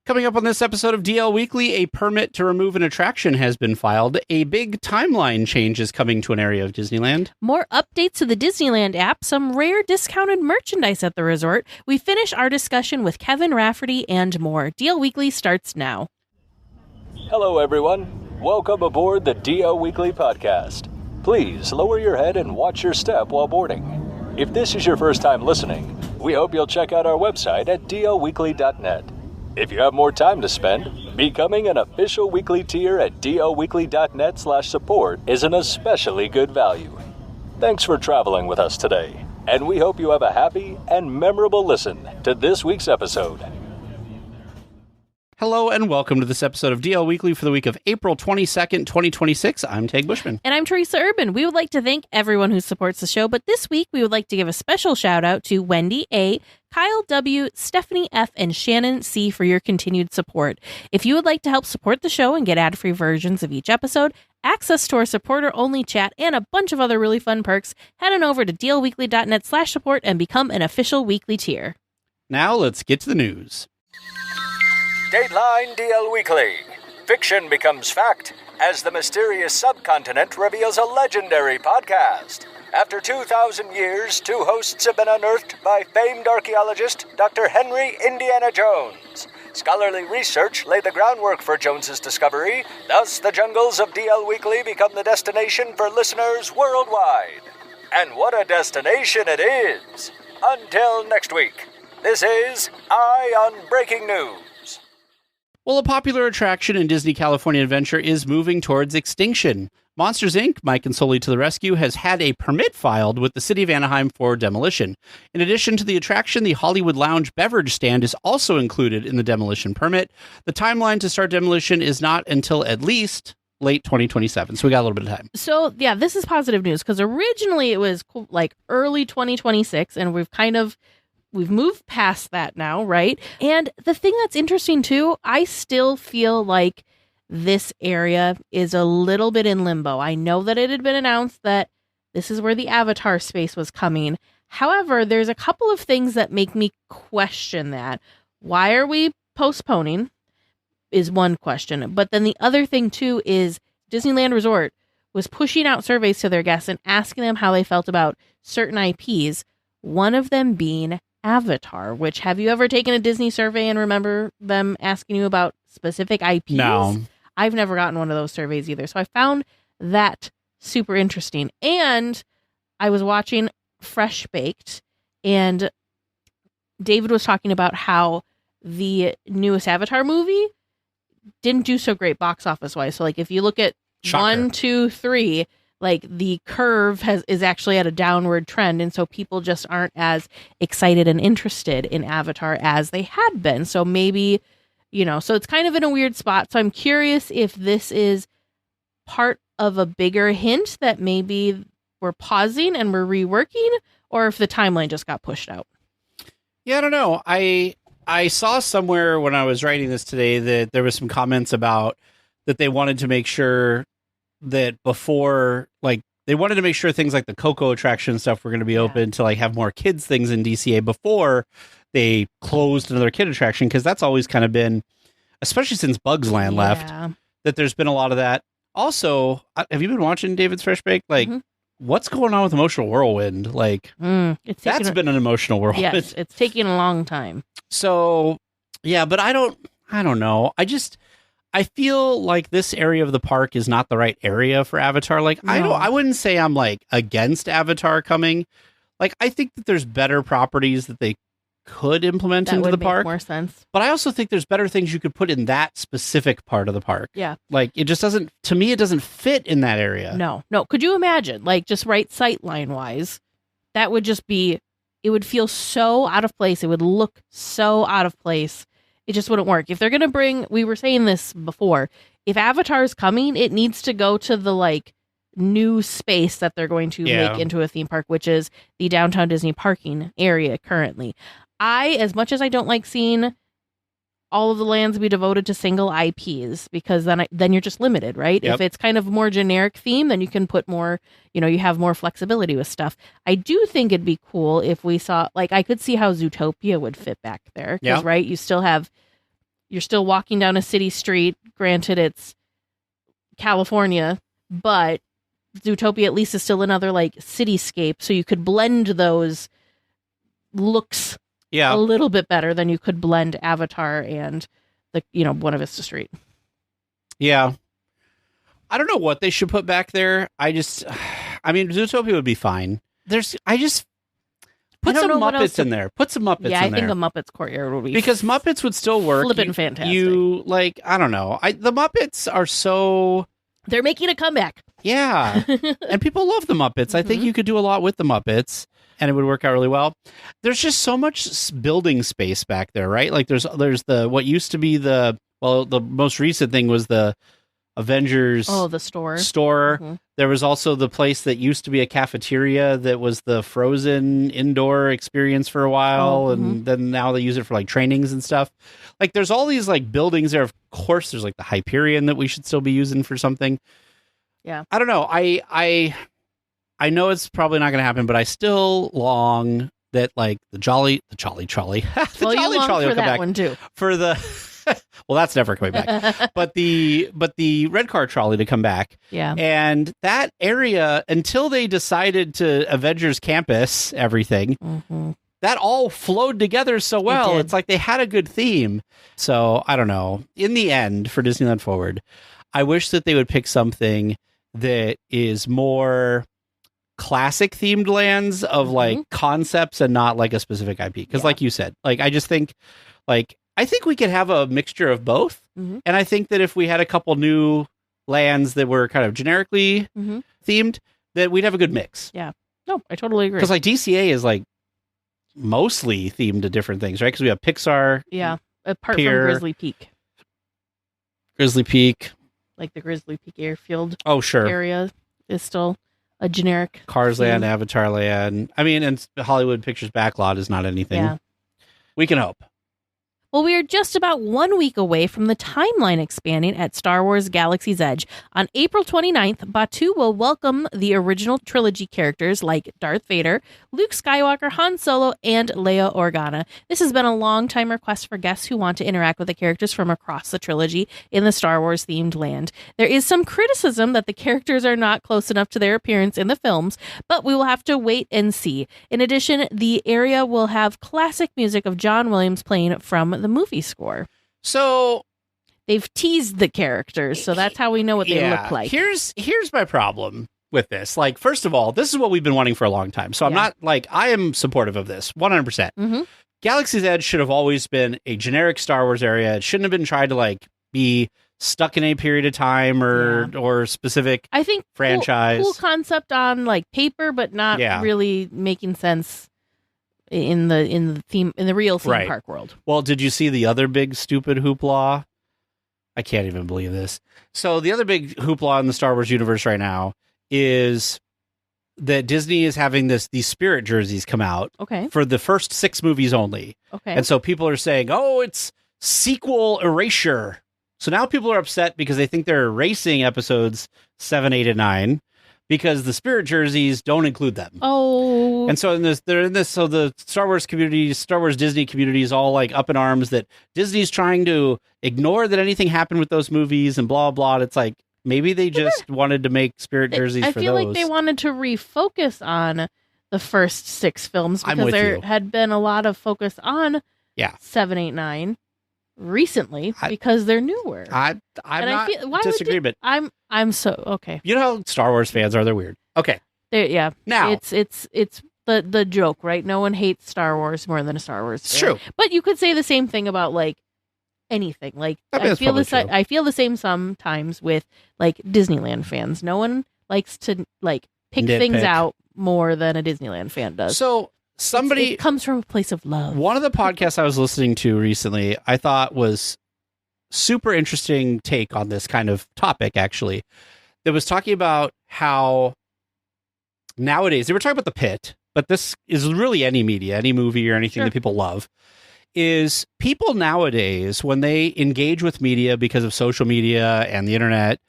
Coming up on this episode of DL Weekly, a permit to remove an attraction has been filed. A big timeline change is coming to an area of Disneyland. More updates to the Disneyland app, some rare discounted merchandise at the resort. We finish our discussion with Kevin Rafferty and more. DL Weekly starts now. Hello, everyone. Welcome aboard the DL Weekly podcast. Please lower your head and watch your step while boarding. If this is your first time listening, we hope you'll check out our website at DLWeekly.net. If you have more time to spend, becoming an official weekly tier at DLWeekly.net/support is an especially good value. Thanks for traveling with us today, and we hope you have a happy and memorable listen to this week's episode. Hello and welcome to this episode of DL Weekly for the week of April 22nd, 2026. I'm Tag Bushman. And I'm Teresa Urban. We would like to thank everyone who supports the show, but this week we would like to give a special shout out to Wendy A., Kyle W., Stephanie F., and Shannon C. for your continued support. If you would like to help support the show and get ad-free versions of each episode, access to our supporter-only chat, and a bunch of other really fun perks, head on over to dlweekly.net/support and become an official weekly tier. Now let's get to the news. Dateline DL Weekly. Fiction becomes fact as the mysterious subcontinent reveals a legendary podcast. After 2,000 years, two hosts have been unearthed by famed archaeologist Dr. Henry Indiana Jones. Scholarly research laid the groundwork for Jones's discovery. Thus, the jungles of DL Weekly become the destination for listeners worldwide. And what a destination it is! Until next week, this is Eye on Breaking News. Well, a popular attraction in Disney California Adventure is moving towards extinction. Monsters, Inc., Mike and Sully to the Rescue, has had a permit filed with the City of Anaheim for demolition. In addition to the attraction, the Hollywood Lounge beverage stand is also included in the demolition permit. The timeline to start demolition is not until at least late 2027, so we got a little bit of time. So, yeah, this is positive news, because originally it was like early 2026, and we've moved past that now, right? And the thing that's interesting, too, I still feel like this area is a little bit in limbo. I know that it had been announced that this is where the Avatar space was coming. However, there's a couple of things that make me question that. Why are we postponing is one question. But then the other thing, too, is Disneyland Resort was pushing out surveys to their guests and asking them how they felt about certain IPs, one of them being Avatar, which, have you ever taken a Disney survey and remember them asking you about specific IPs? No. I've never gotten one of those surveys either. So I found that super interesting. And I was watching Fresh Baked, and David was talking about how the newest Avatar movie didn't do so great box office wise. So, like, if you look at Shocker. 1, 2, 3, like, the curve is actually at a downward trend. And so people just aren't as excited and interested in Avatar as they had been. So maybe, so it's kind of in a weird spot. So I'm curious if this is part of a bigger hint that maybe we're pausing and we're reworking, or if the timeline just got pushed out. Yeah, I don't know. I saw somewhere when I was writing this today that there was some comments about that they wanted to make sure that before, like, they wanted to make sure things like the Coco attraction stuff were going to be open to, like, have more kids things in DCA before they closed another kid attraction, because that's always kind of been, especially since Bugs Land left, that there's been a lot of that. Also, have you been watching David's Fresh Bake? Like, what's going on with Emotional Whirlwind? Like, that's been an emotional whirlwind. Yes, it's taking a long time. So, yeah, but I don't know. I feel like this area of the park is not the right area for Avatar. Like, No. I wouldn't say I'm, like, against Avatar coming. Like, I think that there's better properties that they could implement That into would the make park. more sense. But I also think there's better things you could put in that specific part of the park. Yeah. Like, it just doesn't, to me, it doesn't fit in that area. No. Could you imagine, like, just right sightline wise, that would just be, it would feel so out of place. It would look so out of place. It just wouldn't work. If they're going to bring, we were saying this before, if Avatar is coming, it needs to go to the, like, new space that they're going to make into a theme park, which is the downtown Disney parking area currently. As much as I don't like seeing all of the lands be devoted to single IPs, because then you're just limited, right? Yep. If it's kind of more generic theme, then you can put more, you have more flexibility with stuff. I do think it'd be cool if we saw, like, I could see how Zootopia would fit back there. Because, right, you still have You're still walking down a city street. Granted, it's California, but Zootopia at least is still another like cityscape, so you could blend those looks a little bit better than you could blend Avatar and the Buena Vista Street. Yeah. I don't know what they should put back there. I mean, Zootopia would be fine. Put some Muppets in there. Put some Muppets in there. Yeah, I think a Muppets courtyard would be because Muppets would still work. Flippin' fantastic. I don't know. The Muppets are so... They're making a comeback. Yeah. And people love the Muppets. I think you could do a lot with the Muppets and it would work out really well. There's just so much building space back there, right? Like there's what used to be the most recent thing was the Avengers. Oh, the store. Mm-hmm. There was also the place that used to be a cafeteria that was the Frozen indoor experience for a while. And then now they use it for like trainings and stuff. Like there's all these like buildings there. Of course, there's like the Hyperion that we should still be using for something. Yeah. I don't know. I know it's probably not going to happen, but I still long that like the Jolly Trolley. The well, Jolly you long Trolley for will come that back one too. for the well, that's never coming back. but the red car trolley to come back. Yeah. And that area, until they decided to Avengers Campus everything, that all flowed together so well. It's like they had a good theme. So I don't know. In the end, for Disneyland Forward, I wish that they would pick something that is more classic themed lands of like concepts and not like a specific IP. Because like you said, like I just think like I think we could have a mixture of both. And I think that if we had a couple new lands that were kind of generically themed, that we'd have a good mix. Yeah. No, I totally agree. Because like DCA is like mostly themed to different things, right? Because we have Pixar. Yeah. Apart Pier, from Grizzly Peak. Grizzly Peak. Like the Grizzly Peak airfield area is still a generic Cars theme. Land, Avatar Land. I mean, and Hollywood Pictures Backlot is not anything. Yeah. We can hope. Well, we are just about 1 week away from the timeline expanding at Star Wars Galaxy's Edge. On April 29th, Batuu will welcome the original trilogy characters like Darth Vader, Luke Skywalker, Han Solo, and Leia Organa. This has been a long-time request for guests who want to interact with the characters from across the trilogy in the Star Wars-themed land. There is some criticism that the characters are not close enough to their appearance in the films, but we will have to wait and see. In addition, the area will have classic music of John Williams playing from the movie score. So they've teased the characters, so that's how we know what they look like. Here's my problem with this. Like, first of all, this is what we've been wanting for a long time. So I'm not like, I am supportive of this 100%. Galaxy's Edge should have always been a generic Star Wars area. It shouldn't have been tried to like be stuck in a period of time or specific I think franchise. Cool concept on like paper, but not really making sense in the real theme park world. Well, did you see the other big stupid hoopla? I can't even believe this. So the other big hoopla in the Star Wars universe right now is that Disney is having these spirit jerseys come out for the first 6 movies only. And so people are saying, oh, it's sequel erasure. So now people are upset because they think they're erasing episodes 7, 8, and 9. Because the spirit jerseys don't include them. Oh. And so they're in this, so the Star Wars community, Star Wars Disney community is all like up in arms that Disney's trying to ignore that anything happened with those movies and blah, blah. And it's like, maybe they just wanted to make spirit jerseys for those. I feel like they wanted to refocus on the first 6 films because there had been a lot of focus on 7, 8, 9 recently because they're newer. I'm not disagree, but I'm so okay. You know how Star Wars fans are? They're weird. Okay. Now it's the joke, right? No one hates Star Wars more than a Star Wars fan. It's true. But you could say the same thing about like anything. Like I feel the same sometimes with like Disneyland fans. No one likes to like pick things out more than a Disneyland fan does. So it comes from a place of love. One of the podcasts I was listening to recently, I thought was super interesting take on this kind of topic, actually, that was talking about how nowadays, they were talking about the pit, but this is really any media, any movie or anything that people love, is people nowadays, when they engage with media because of social media and the internet,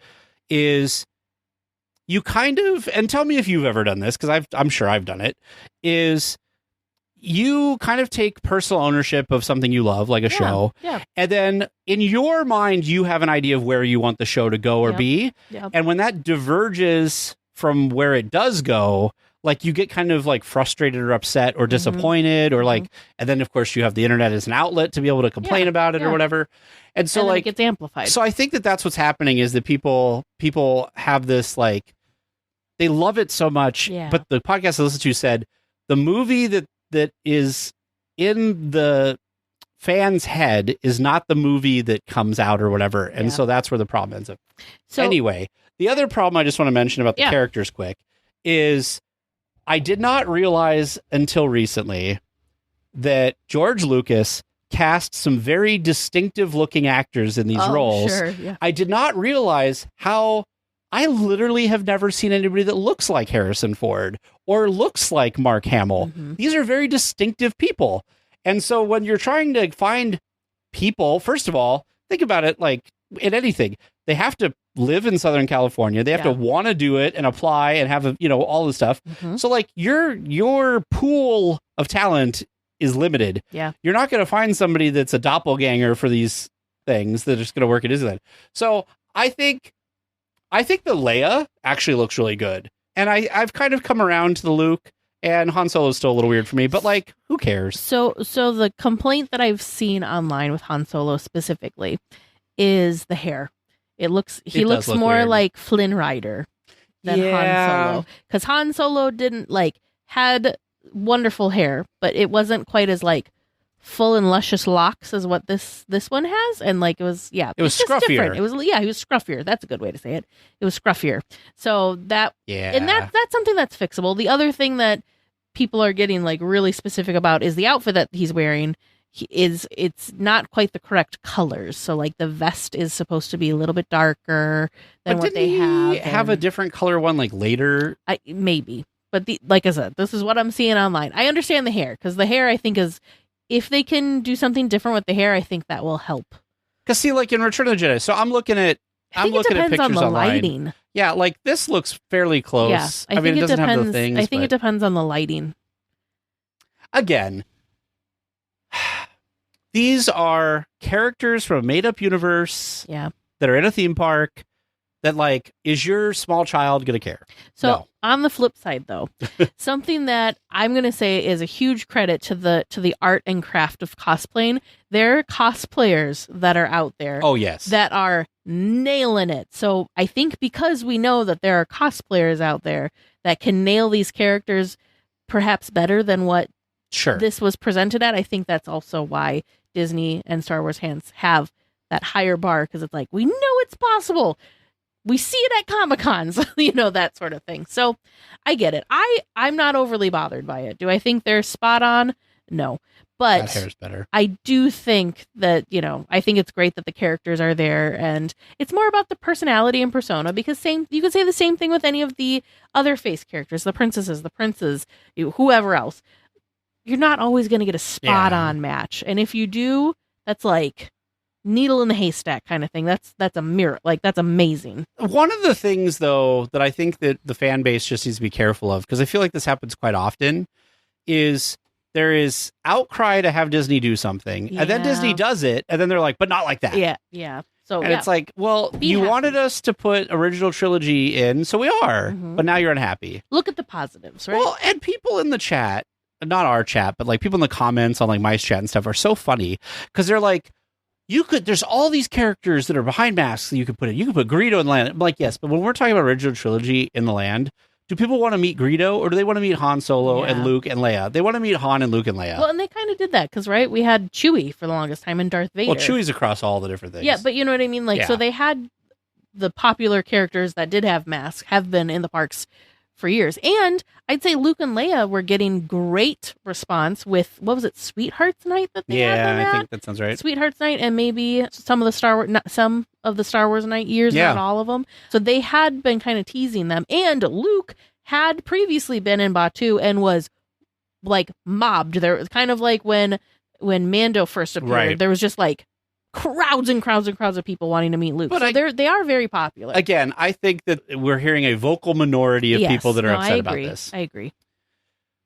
is you kind of, and tell me if you've ever done this, because I'm sure I've done it, is you kind of take personal ownership of something you love, like a show. Yeah. And then in your mind, you have an idea of where you want the show to go or be. Yep. And when that diverges from where it does go, like you get kind of like frustrated or upset or disappointed or like, and then of course you have the internet as an outlet to be able to complain about it or whatever. And so and then like it gets amplified. So I think that that's what's happening is that people have this like, they love it so much. Yeah. But the podcast I listened to said the movie that is in the fan's head is not the movie that comes out or whatever. And so that's where the problem ends up. So anyway, the other problem I just want to mention about the characters quick is I did not realize until recently that George Lucas cast some very distinctive looking actors in these roles. Sure, yeah. I did not realize how I literally have never seen anybody that looks like Harrison Ford or looks like Mark Hamill. These are very distinctive people. And so when you're trying to find people, first of all, think about it like in anything. They have to live in Southern California. They have to want to do it and apply and have, all this stuff. So like your pool of talent is limited. Yeah. You're not going to find somebody that's a doppelganger for these things that are just going to work at Disneyland. So I think the Leia actually looks really good. And I've kind of come around to the Luke, and Han Solo is still a little weird for me, but like, who cares? So the complaint that I've seen online with Han Solo specifically is the hair. He looks more weird. like Flynn Rider than Han Solo. Because Han Solo had wonderful hair, but it wasn't quite as like full and luscious locks as what this one has, and like it was scruffier. Different. He was scruffier. That's a good way to say it. It was scruffier. So that and that's something that's fixable. The other thing that people are getting like really specific about is the outfit that he's wearing. It's not quite the correct colors. So like the vest is supposed to be a little bit darker than what they have a different color one like later. Maybe, but like I said, this is what I'm seeing online. I understand the hair because the hair I think is. If they can do something different with the hair, I think that will help. Because see, like in Return of the Jedi, so I'm looking at pictures on the online. Lighting. Yeah, like this looks fairly close. Yeah, I mean, it doesn't have the things. I think it depends on the lighting. Again, these are characters from a made-up universe. Yeah, that are in a theme park. That like, is your small child gonna care? So on the flip side, though, something that I'm gonna say is a huge credit to the art and craft of cosplaying. There are cosplayers that are out there. Oh yes, that are nailing it. So I think because we know that there are cosplayers out there that can nail these characters, perhaps better than what this was presented at. I think that's also why Disney and Star Wars fans have that higher bar because it's like we know it's possible. We see it at Comic-Cons, that sort of thing. So I get it. I'm not overly bothered by it. Do I think they're spot on? No. But that hair's better. I do think that, I think it's great that the characters are there, and it's more about the personality and persona because you could say the same thing with any of the other face characters, the princesses, the princes, whoever else. You're not always going to get a spot on match. And if you do, that's like needle in the haystack kind of thing. That's a miracle. Like that's amazing. One of the things though that I think that the fan base just needs to be careful of, because I feel like this happens quite often, is there is outcry to have Disney do something, and then Disney does it, and then they're like, but not like that. Yeah. So it's like, well, you wanted us to put original trilogy in, so we are, but now you're unhappy. Look at the positives, right? Well, and people in the chat, not our chat, but like people in the comments on like Mice Chat and stuff are so funny because they're like, there's all these characters that are behind masks that you could put in. You could put Greedo in the land. I'm like, yes, but when we're talking about original trilogy in the land, do people want to meet Greedo or do they want to meet Han Solo and Luke and Leia? They want to meet Han and Luke and Leia. Well, and they kind of did that because, right, we had Chewie for the longest time and Darth Vader. Well, Chewie's across all the different things. Yeah, but you know what I mean? Like, so they had the popular characters that did have masks have been in the parks for years. And I'd say Luke and Leia were getting great response with, what was it, Sweethearts Night that they had them I at? think that sounds right. Sweethearts Night and maybe some of the Star Wars Night years, not all of them. So they had been kind of teasing them. And Luke had previously been in Batuu and was like mobbed. There was kind of like when Mando first appeared, there was just like crowds and crowds and crowds of people wanting to meet Luke. But so they are very popular. Again, I think that we're hearing a vocal minority of people that are upset about this. I agree.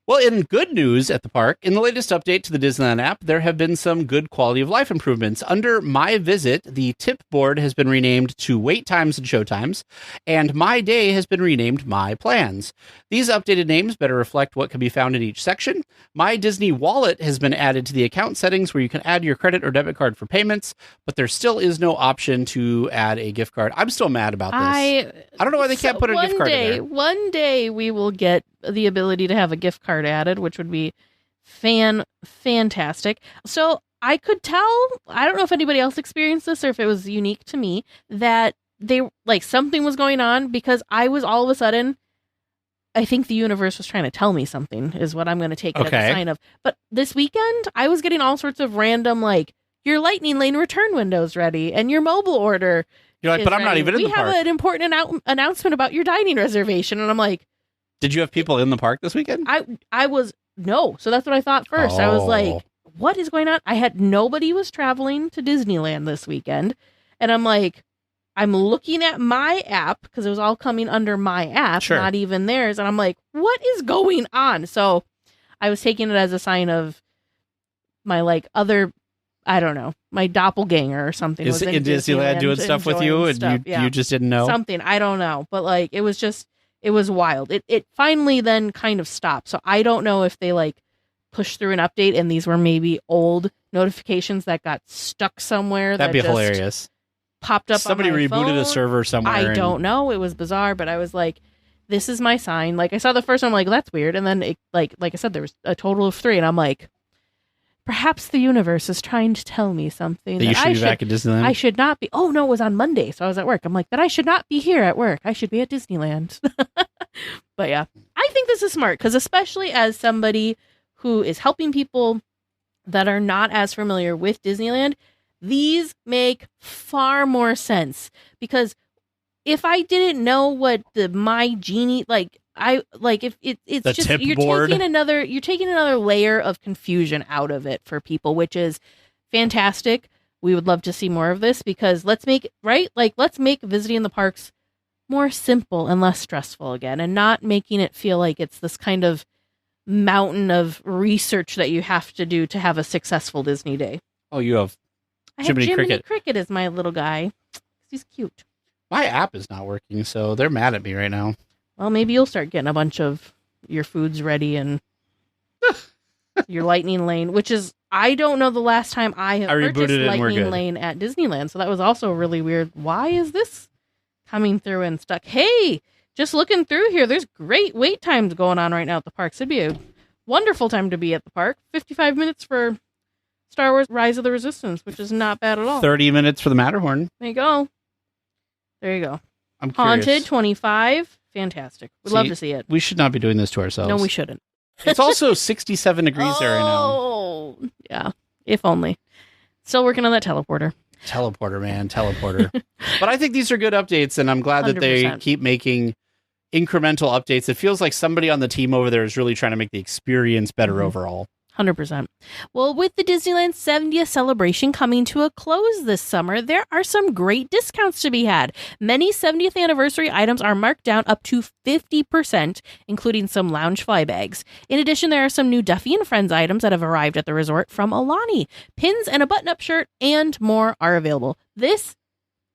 Well, in good news at the park, in the latest update to the Disneyland app, there have been some good quality of life improvements. Under My Visit, the tip board has been renamed to Wait Times and Show Times, and My Day has been renamed My Plans. These updated names better reflect what can be found in each section. My Disney Wallet has been added to the account settings where you can add your credit or debit card for payments, but there still is no option to add a gift card. I'm still mad about this. I don't know why they can't put a gift card in there. One day we will get the ability to have a gift card added, which would be fantastic. So I could tell, I don't know if anybody else experienced this or if it was unique to me, that they like something was going on, because I was all of a sudden, I think the universe was trying to tell me something is what I'm going to take it as a sign of. But this weekend I was getting all sorts of random, like, your Lightning Lane return window's ready and your mobile order. You're like, but I'm not even in the park. We have an important announcement about your dining reservation. And I'm like, did you have people in the park this weekend? I was, no. So that's what I thought first. I was like, what is going on? Nobody was traveling to Disneyland this weekend. And I'm like, I'm looking at my app, because it was all coming under my app, not even theirs. And I'm like, what is going on? So I was taking it as a sign of my, like, other, I don't know, my doppelganger or something. Is in Disneyland doing stuff with you, and you just didn't know? Something, I don't know. But, like, it was just, it was wild. It finally then kind of stopped. So I don't know if they, like, pushed through an update and these were maybe old notifications that got stuck somewhere. That'd be hilarious. Popped up. Somebody on my rebooted phone. A server somewhere. I don't know. It was bizarre, but I was like, this is my sign. Like, I saw the first one, I'm like, that's weird. And then it, like I said, there was a total of 3, and I'm like, perhaps the universe is trying to tell me something. That you should be back at Disneyland? I should not be. Oh, no, it was on Monday, so I was at work. I'm like, that I should not be here at work. I should be at Disneyland. But yeah, I think this is smart, because especially as somebody who is helping people that are not as familiar with Disneyland, these make far more sense. Because if I didn't know what the My Genie, like, if it's the just, tip you're board. taking another layer of confusion out of it for people, which is fantastic. We would love to see more of this, because let's make visiting the parks more simple and less stressful again, and not making it feel like it's this kind of mountain of research that you have to do to have a successful Disney day. Oh, you have Jiminy Cricket is my little guy. He's cute. My app is not working, so they're mad at me right now. Well, maybe you'll start getting a bunch of your foods ready and your Lightning Lane, which is, I don't know the last time I have purchased Lightning Lane at Disneyland. So that was also really weird. Why is this coming through and stuck? Hey, just looking through here, there's great wait times going on right now at the parks. It'd be a wonderful time to be at the park. 55 minutes for Star Wars Rise of the Resistance, which is not bad at all. 30 minutes for the Matterhorn. There you go. There you go. I'm curious. Haunted, 25. Fantastic. We'd love to see it. We should not be doing this to ourselves. No, we shouldn't. It's also 67 degrees there right now. Oh, yeah. If only. Still working on that teleporter. Teleporter, man. Teleporter. But I think these are good updates, and I'm glad that 100%. they keep making incremental updates. It feels like somebody on the team over there is really trying to make the experience better overall. 100%. Well, with the Disneyland 70th celebration coming to a close this summer, there are some great discounts to be had. Many 70th anniversary items are marked down up to 50%, including some lounge fly bags. In addition, there are some new Duffy and Friends items that have arrived at the resort from Alani. Pins and a button-up shirt and more are available. This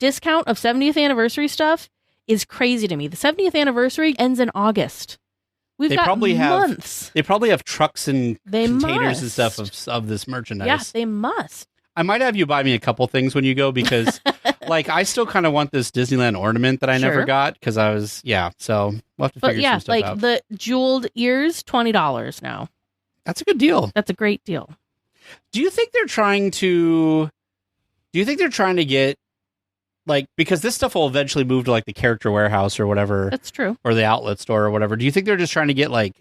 discount of 70th anniversary stuff is crazy to me. The 70th anniversary ends in August. We've got months. They probably have trucks and containers and stuff of this merchandise. Yeah, they must. I might have you buy me a couple things when you go, because like I still kind of want this Disneyland ornament that I never got, because I was, so we'll have to figure some stuff out. The jeweled ears, $20 now. That's a good deal. That's a great deal. Do you think they're trying to get, like, because this stuff will eventually move to like the Character Warehouse or whatever. That's true. Or the outlet store or whatever. Do you think they're just trying to get like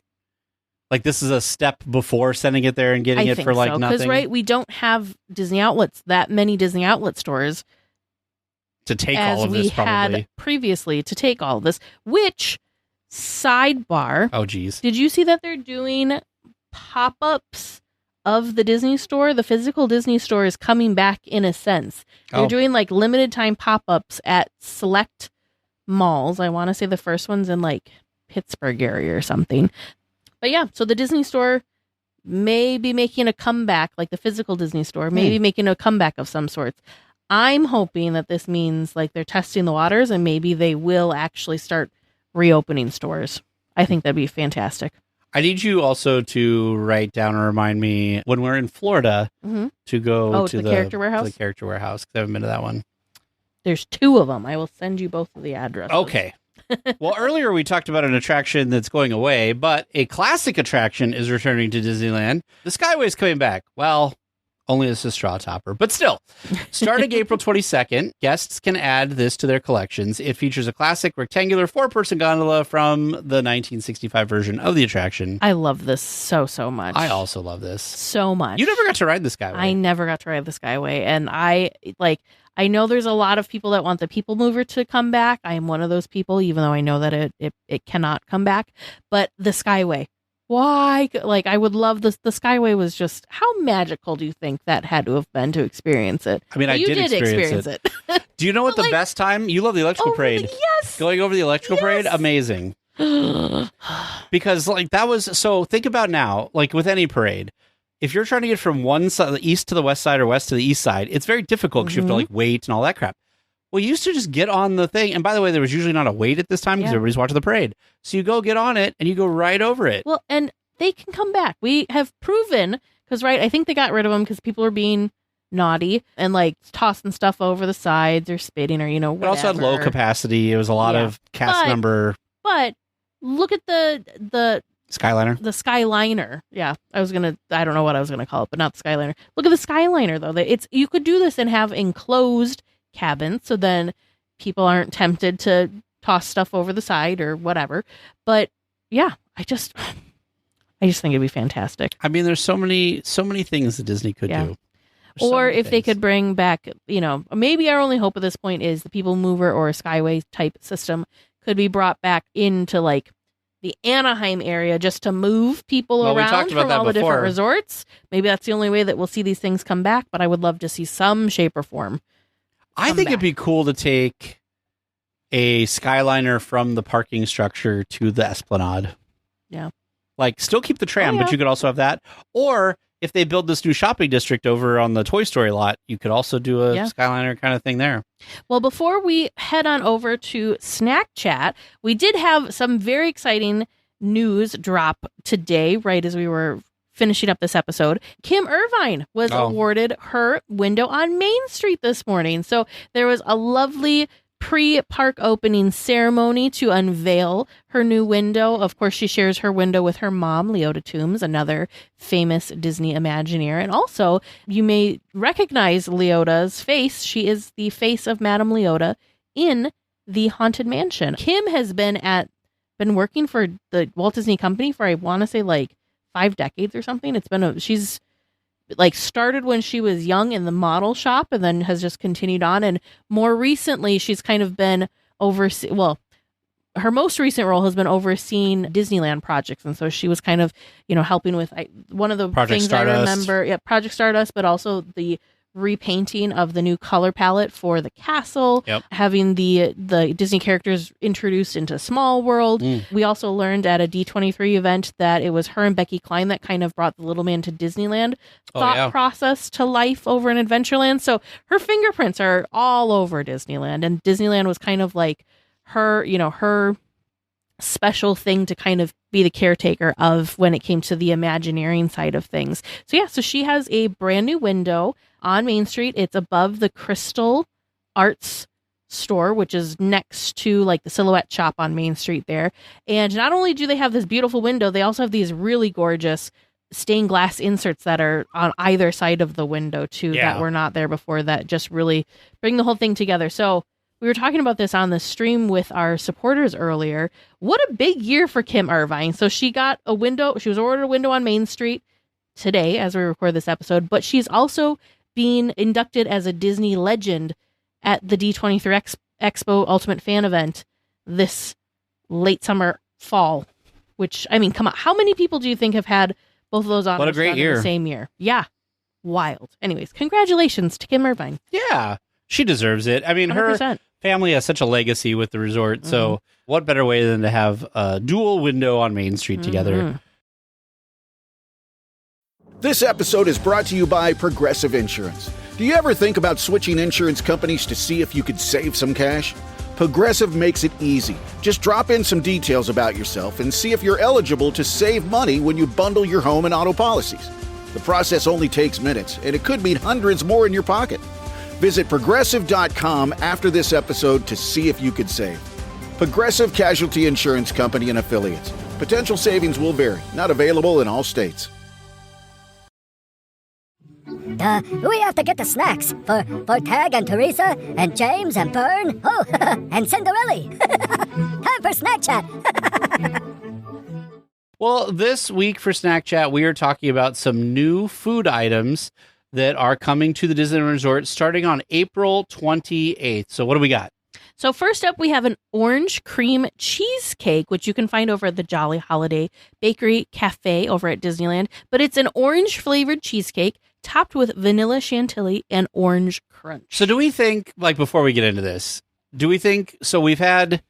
this is a step before sending it there and getting it for like nothing? Because right, we don't have Disney outlets, that many Disney outlet stores to take all of this, probably. As we had previously to take all of this. Which, sidebar? Oh, geez. Did you see that they're doing pop-ups of the Disney store? The physical Disney store is coming back in a sense. They're doing like limited time pop-ups at select malls. I want to say the first one's in like Pittsburgh area or something. But yeah, so the Disney store may be making a comeback, like the physical Disney store, maybe making a comeback of some sorts. I'm hoping that this means like they're testing the waters and maybe they will actually start reopening stores. I think that'd be fantastic. I need you also to write down and remind me when we're in Florida to go to the Character Warehouse. To the Character Warehouse, because I haven't been to that one. There's 2 of them. I will send you both of the addresses. Okay. Well, earlier we talked about an attraction that's going away, but a classic attraction is returning to Disneyland. The Skyway's coming back. Well, only as a straw topper, but still. Starting April 22nd, guests can add this to their collections. It features a classic rectangular 4-person gondola from the 1965 version of the attraction. I love this so much. I also love this. So much. You never got to ride the Skyway. I never got to ride the Skyway, and I know there's a lot of people that want the People Mover to come back. I am one of those people, even though I know that it cannot come back. But the Skyway, why? Like, I would love this. The Skyway was just, how magical do you think that had to have been to experience it? I mean, I did experience it. Do you know what the best time? You love the electrical parade. Yes. Going over the electrical parade, amazing. Because like that was, so think about now, like with any parade, if you're trying to get from one side, the east to the west side or west to the east side, it's very difficult because you have to like wait and all that crap. Well, you used to just get on the thing. And by the way, there was usually not a wait at this time because everybody's watching the parade. So you go get on it and you go right over it. Well, and they can come back. We have proven, because, right, I think they got rid of them because people were being naughty and like tossing stuff over the sides or spitting or, whatever. It also had low capacity. It was a lot of cast member. But look at the Skyliner? The Skyliner. Yeah. I don't know what I was going to call it, but not the Skyliner. Look at the Skyliner, though. You could do this and have enclosed cabins, so then people aren't tempted to toss stuff over the side or whatever. But yeah, I just think it'd be fantastic. I mean, there's so many things that Disney could do. Or if they could bring back, maybe our only hope at this point is the People Mover or a Skyway type system could be brought back into like the Anaheim area just to move people around from all the different resorts. Maybe that's the only way that we'll see these things come back, but I would love to see some shape or form. I think it'd be cool to take a Skyliner from the parking structure to the Esplanade. Yeah. Like, still keep the tram, but you could also have that. Or if they build this new shopping district over on the Toy Story lot, you could also do a Skyliner kind of thing there. Well, before we head on over to SnackChat, we did have some very exciting news drop today, right as we were finishing up this episode. Kim Irvine was awarded her window on Main Street this morning. So there was a lovely pre-park opening ceremony to unveil her new window. Of course, she shares her window with her mom, Leota Toombs, another famous Disney Imagineer. And also, you may recognize Leota's face. She is the face of Madame Leota in the Haunted Mansion. Kim has been working for the Walt Disney Company for, I want to say, like 5 decades or something. She's like started when she was young in the model shop and then has just continued on. And more recently, she's kind of been her most recent role has been overseeing Disneyland projects. And so she was kind of, helping with one of the Project things Stardust. I remember. Yeah, Project Stardust, but also the repainting of the new color palette for the castle, having the Disney characters introduced into Small World. We also learned at a D23 event that it was her and Becky Cline that kind of brought the Little Man to Disneyland process to life over in Adventureland. So her fingerprints are all over Disneyland, and Disneyland was kind of like her, her special thing to kind of be the caretaker of when it came to the Imagineering side of things. So she has a brand new window on Main Street. It's above the Crystal Arts store, which is next to like the Silhouette shop on Main Street there. And not only do they have this beautiful window, they also have these really gorgeous stained glass inserts that are on either side of the window too, that were not there before, that just really bring the whole thing together. So we were talking about this on the stream with our supporters earlier. What a big year for Kim Irvine. So she got a window. She was ordered a window on Main Street today as we record this episode, but she's also being inducted as a Disney legend at the D23 Expo Ultimate Fan event this late summer, fall, which, I mean, come on. How many people do you think have had both of those honors what a great year. in the same year? Yeah. Wild. Anyways, congratulations to Kim Irvine. Yeah, she deserves it. I mean, 100%. her family has such a legacy with the resort. So what better way than to have a dual window on Main Street together? This episode is brought to you by Progressive Insurance. Do you ever think about switching insurance companies to see if you could save some cash? Progressive makes it easy. Just drop in some details about yourself and see if you're eligible to save money when you bundle your home and auto policies. The process only takes minutes, and it could mean hundreds more in your pocket. Visit Progressive.com after this episode to see if you could save. Progressive Casualty Insurance Company and Affiliates. Potential savings will vary. Not available in all states. We have to get the snacks for Tag and Teresa and James and Bern. Oh, and Cinderelli. Time for SnackChat. Well, this week for Snack Chat, we are talking about some new food items that are coming to the Disneyland Resort starting on April 28th. So what do we got? So first up, we have an orange cream cheesecake, which you can find over at the Jolly Holiday Bakery Cafe over at Disneyland. But it's an orange flavored cheesecake topped with vanilla chantilly and orange crunch. So do we think, like, before we get into this, do we think, so we've had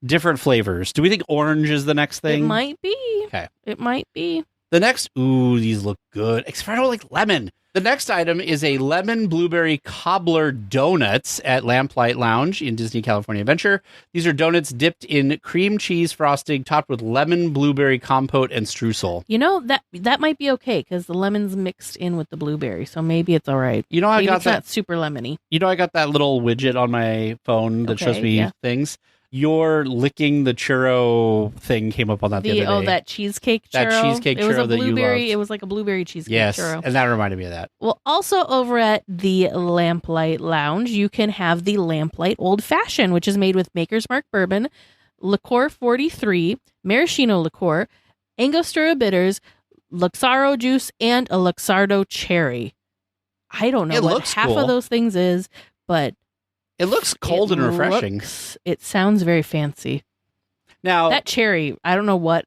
different flavors. Do we think orange is the next thing? It might be. Okay. It might be. The next, these look good. Except I don't like lemon. The next item is a lemon blueberry cobbler donuts at Lamplight Lounge in Disney California Adventure. These are donuts dipped in cream cheese frosting, topped with lemon blueberry compote and streusel. You know, that might be okay because the lemon's mixed in with the blueberry, so maybe it's all right. You know, maybe it's not super lemony. You know, I got that little widget on my phone that shows me things. Your licking the churro thing came up on that the other day. Oh, that cheesecake churro. That cheesecake churro that you loved. It was like a blueberry cheesecake churro. And that reminded me of that. Well, also over at the Lamplight Lounge, you can have the Lamplight Old Fashioned, which is made with Maker's Mark Bourbon, Liqueur 43, Maraschino Liqueur, Angostura Bitters, Luxardo Juice, and a Luxardo Cherry. I don't know what half of those things is, but it looks cold and refreshing. It sounds very fancy. Now that cherry, I don't know what,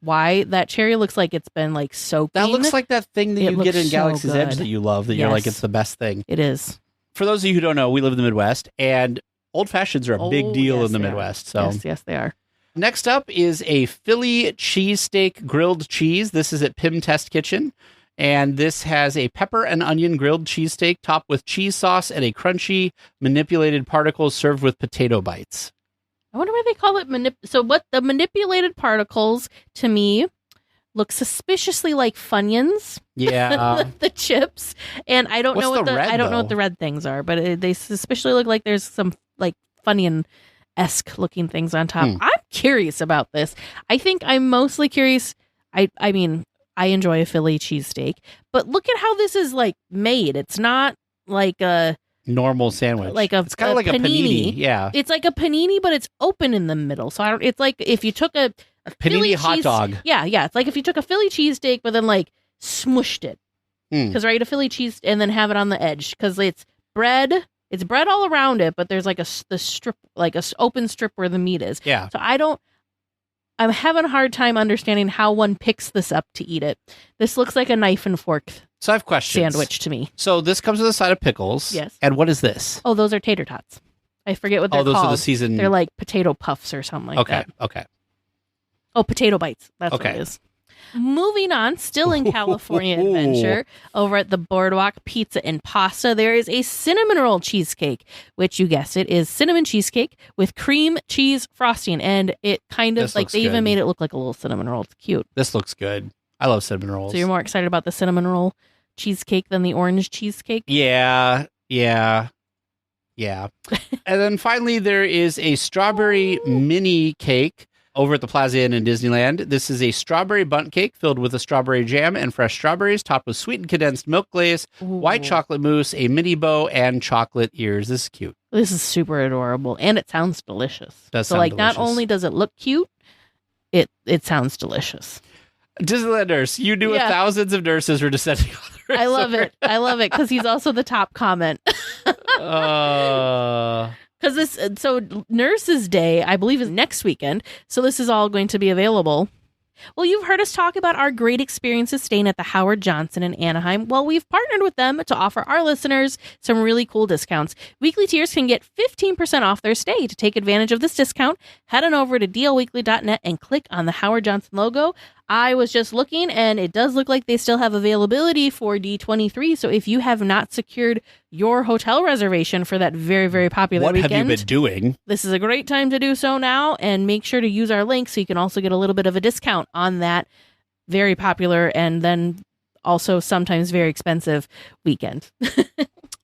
why that cherry looks like it's been like soaking. That looks like that thing that you get in Galaxy's Edge that you love. That you're like, it's the best thing. It is. For those of you who don't know, we live in the Midwest, and old fashions are a big deal in the Midwest. So yes, they are. Next up is a Philly cheesesteak grilled cheese. This is at Pim Test Kitchen. And this has a pepper and onion grilled cheesesteak topped with cheese sauce and a crunchy manipulated particles served with potato bites. I wonder why they call it So what the manipulated particles to me look suspiciously like Funyuns. Yeah. The chips. And I don't know what the red things are, but they suspiciously look like there's some like Funyun-esque looking things on top. I'm curious about this. I think I'm mostly curious. I mean, I enjoy a Philly cheesesteak, but look at how this is like made. It's not like a normal sandwich. It's kind of like panini. A panini. Yeah. It's like a panini, but it's open in the middle. So it's like if you took a panini hot dog. Yeah. It's like if you took a Philly cheesesteak, but then like smushed it. Because right, a Philly cheese and then have it on the edge because it's bread. It's bread all around it, but there's like the strip, like a open strip where the meat is. Yeah. So I'm having a hard time understanding how one picks this up to eat it. This looks like a knife and fork So I have questions. Sandwich to me. So this comes with a side of pickles. Yes. And what is this? Oh, those are tater tots. I forget what they're called. Oh, those are the seasoned. They're like potato puffs or something like that. Okay. Oh, potato bites. That's what it is. Moving on, still in California Adventure, over at the Boardwalk Pizza and Pasta, there is a cinnamon roll cheesecake, which you guessed it is cinnamon cheesecake with cream cheese frosting. And it kind of like they even made it look like a little cinnamon roll. It's cute. This looks good. I love cinnamon rolls. So you're more excited about the cinnamon roll cheesecake than the orange cheesecake? Yeah. And then finally, there is a strawberry mini cake over at the Plaza Inn in Disneyland. This is a strawberry bundt cake filled with a strawberry jam and fresh strawberries, topped with sweetened condensed milk glaze, white chocolate mousse, a mini bow, and chocolate ears. This is cute. This is super adorable, and it sounds delicious. Delicious. Not only does it look cute, it sounds delicious. Disneyland nurse, you knew thousands of nurses were descending on the resort. I love it because he's also the top comment. Because Nurses Day, I believe, is next weekend. So this is all going to be available. Well, you've heard us talk about our great experiences staying at the Howard Johnson in Anaheim. Well, we've partnered with them to offer our listeners some really cool discounts. Weekly tiers can get 15% off their stay. To take advantage of this discount, head on over to DLWeekly.net and click on the Howard Johnson logo. I was just looking, and it does look like they still have availability for D23. So if you have not secured your hotel reservation for that very, very popular What weekend, have you been doing? this is a great time to do so now. And make sure to use our link so you can also get a little bit of a discount on that very popular and then also sometimes very expensive weekend.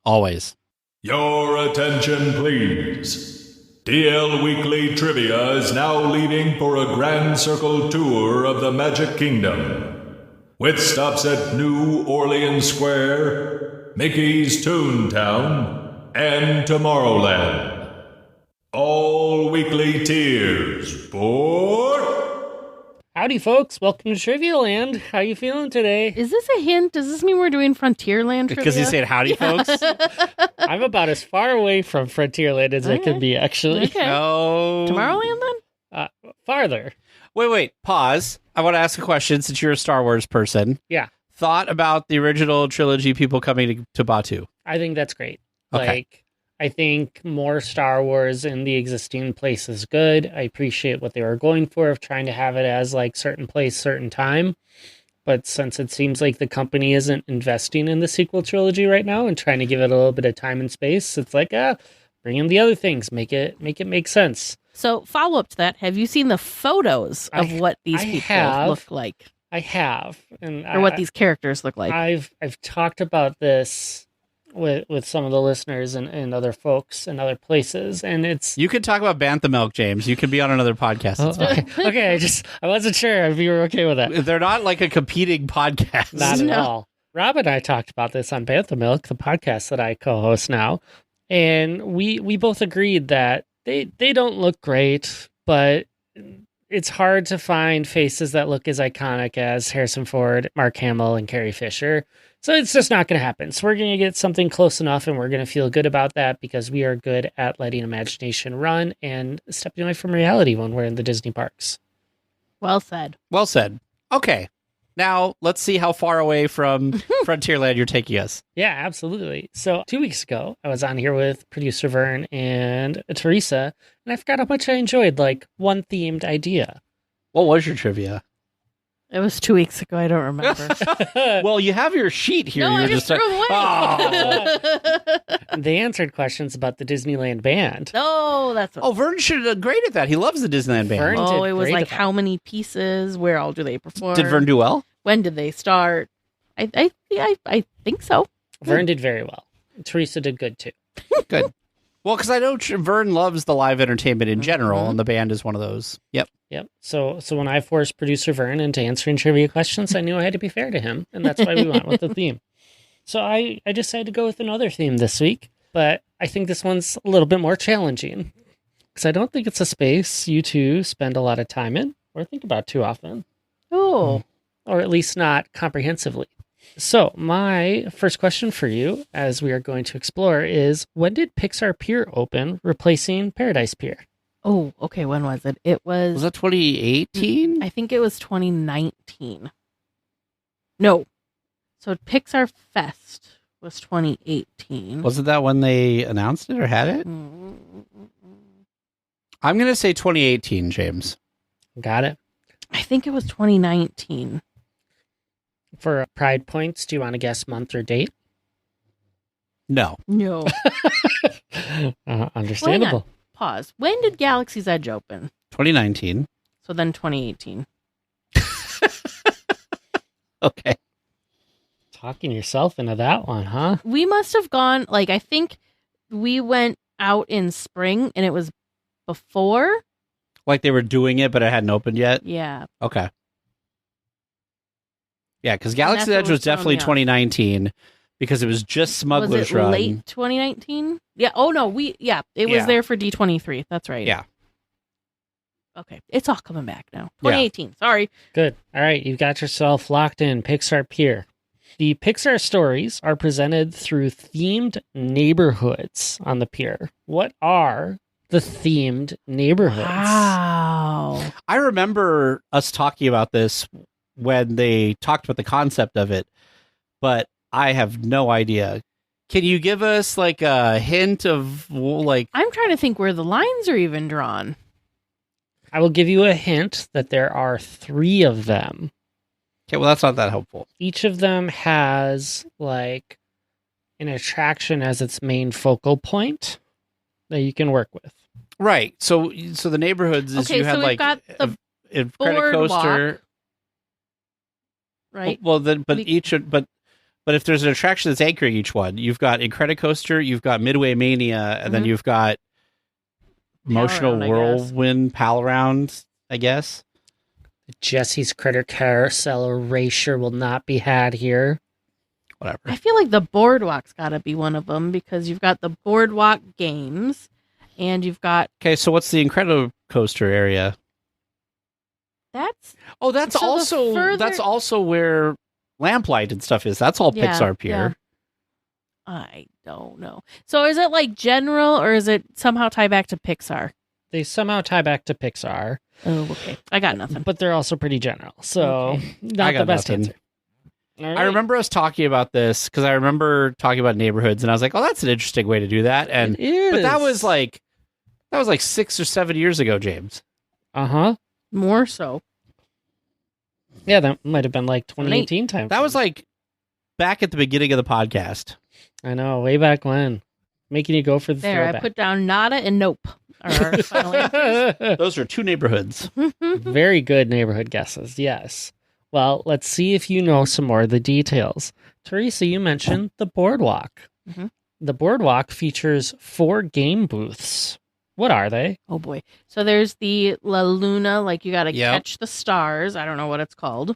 Always. Your attention, please. DL Weekly Trivia is now leaving for a Grand Circle tour of the Magic Kingdom, with stops at New Orleans Square, Mickey's Toontown, and Tomorrowland. All weekly tiers for... Howdy, folks. Welcome to Trivia Land. How you feeling today? Is this a hint? Does this mean we're doing Frontierland trivia? Because he said howdy, folks. I'm about as far away from Frontierland as I can be, actually. Okay. No. Tomorrowland, then? Farther. Wait. Pause. I want to ask a question since you're a Star Wars person. Yeah. Thought about the original trilogy people coming to Batuu. I think that's great. Okay. Like, I think more Star Wars in the existing place is good. I appreciate what they were going for of trying to have it as like certain place, certain time. But since it seems like the company isn't investing in the sequel trilogy right now and trying to give it a little bit of time and space, it's like, bring in the other things, make it make sense. So, follow up to that, have you seen the photos of what these people look like? I have. Or what these characters look like? I've talked about this with some of the listeners and other folks and other places, and it's... You can talk about Bantha Milk, James. You can be on another podcast. It's fine. Okay, I wasn't sure if you were okay with that. They're not like a competing podcast. Not at all. Rob and I talked about this on Bantha Milk, the podcast that I co-host now, and we both agreed that they don't look great, but it's hard to find faces that look as iconic as Harrison Ford, Mark Hamill, and Carrie Fisher. So it's just not going to happen. So we're going to get something close enough, and we're going to feel good about that because we are good at letting imagination run and stepping away from reality when we're in the Disney parks. Well said. Well said. Okay. Now, let's see how far away from Frontierland you're taking us. Yeah, absolutely. So 2 weeks ago, I was on here with producer Vern and Teresa, and I forgot how much I enjoyed, like, one themed idea. What was your trivia? It was 2 weeks ago. I don't remember. Well, you have your sheet here. No, I just threw them away. Oh. They answered questions about the Disneyland band. Oh, that's what... Oh, Vern should have graded that. He loves the Disneyland band. Vern Oh, did it was great like at that. how many pieces? Where all do they perform? Did Vern do well? When did they start? I think so. Vern did very well. Teresa did good, too. Good. Well, because I know Vern loves the live entertainment in general, and the band is one of those. Yep. So when I forced producer Vern into answering trivia questions, I knew I had to be fair to him, and that's why we went with the theme. So I decided to go with another theme this week, but I think this one's a little bit more challenging, because I don't think it's a space you two spend a lot of time in, or think about too often. Oh. Or at least not comprehensively. So my first question for you, as we are going to explore, is when did Pixar Pier open, replacing Paradise Pier? Oh, okay. When was it? It was that 2018? I think it was 2019. No. So Pixar Fest was 2018. Wasn't that when they announced it or had it? I'm going to say 2018, James. Got it. I think it was 2019. For Pride points, do you want to guess month or date? No. No. Understandable. Pause. When did Galaxy's Edge open? 2019. So then 2018. Okay. Talking yourself into that one, huh? We must have gone, like, I think we went out in spring and it was before. Like they were doing it, but it hadn't opened yet? Yeah. Okay. Yeah, because Galaxy's Edge was definitely 2019 because it was just Smuggler's was it Run. Late 2019? Yeah. Oh no, it was there for D23. That's right. Yeah. Okay, it's all coming back now. 2018. Sorry. Good. All right, you've got yourself locked in. Pixar Pier. The Pixar stories are presented through themed neighborhoods on the pier. What are the themed neighborhoods? Wow. I remember us talking about this when they talked about the concept of it, but I have no idea. Can you give us like a hint of like... I'm trying to think where the lines are even drawn. I will give you a hint that there are 3 of them. Okay, well, that's not that helpful. Each of them has like an attraction as its main focal point that you can work with. Right. So the neighborhoods is Okay, you so had we've like got the a credit coaster. right? Well, then, but if there's an attraction that's anchoring each one, you've got a credit coaster, you've got Midway Mania, and then you've got Emotional Whirlwind Pal Around, I guess. Jesse's Critter Carousel Erasure will not be had here. Whatever. I feel like the Boardwalk's got to be one of them because you've got the Boardwalk games, and you've got Okay, so what's the Incredicoaster area? that's That's So the also further- that's also where Lamplight and stuff is. That's all Yeah, Pixar Pier. I don't know. So is it like general or is it somehow tie back to Pixar? They somehow tie back to Pixar, Oh, okay. I got nothing. but they're also pretty general. So Okay. not I got the best nothing. answer. All I right. remember us talking about this because I remember talking about neighborhoods, and I was like, "Oh, that's an interesting way to do that." And It is. but that was like 6 or 7 years ago, James. More so. Yeah, that might have been like 2018 time. That was like back at the beginning of the podcast. I know, way back when. Making you go for the There, I throwback. put down Nada and Nope. Are our final answers. Those are two neighborhoods. Very good neighborhood guesses, yes. Well, let's see if you know some more of the details. Teresa, you mentioned the Boardwalk. Mhm. The Boardwalk features 4 game booths. What are they? Oh boy. So there's the La Luna, like you got to Yep. catch the stars. I don't know what it's called.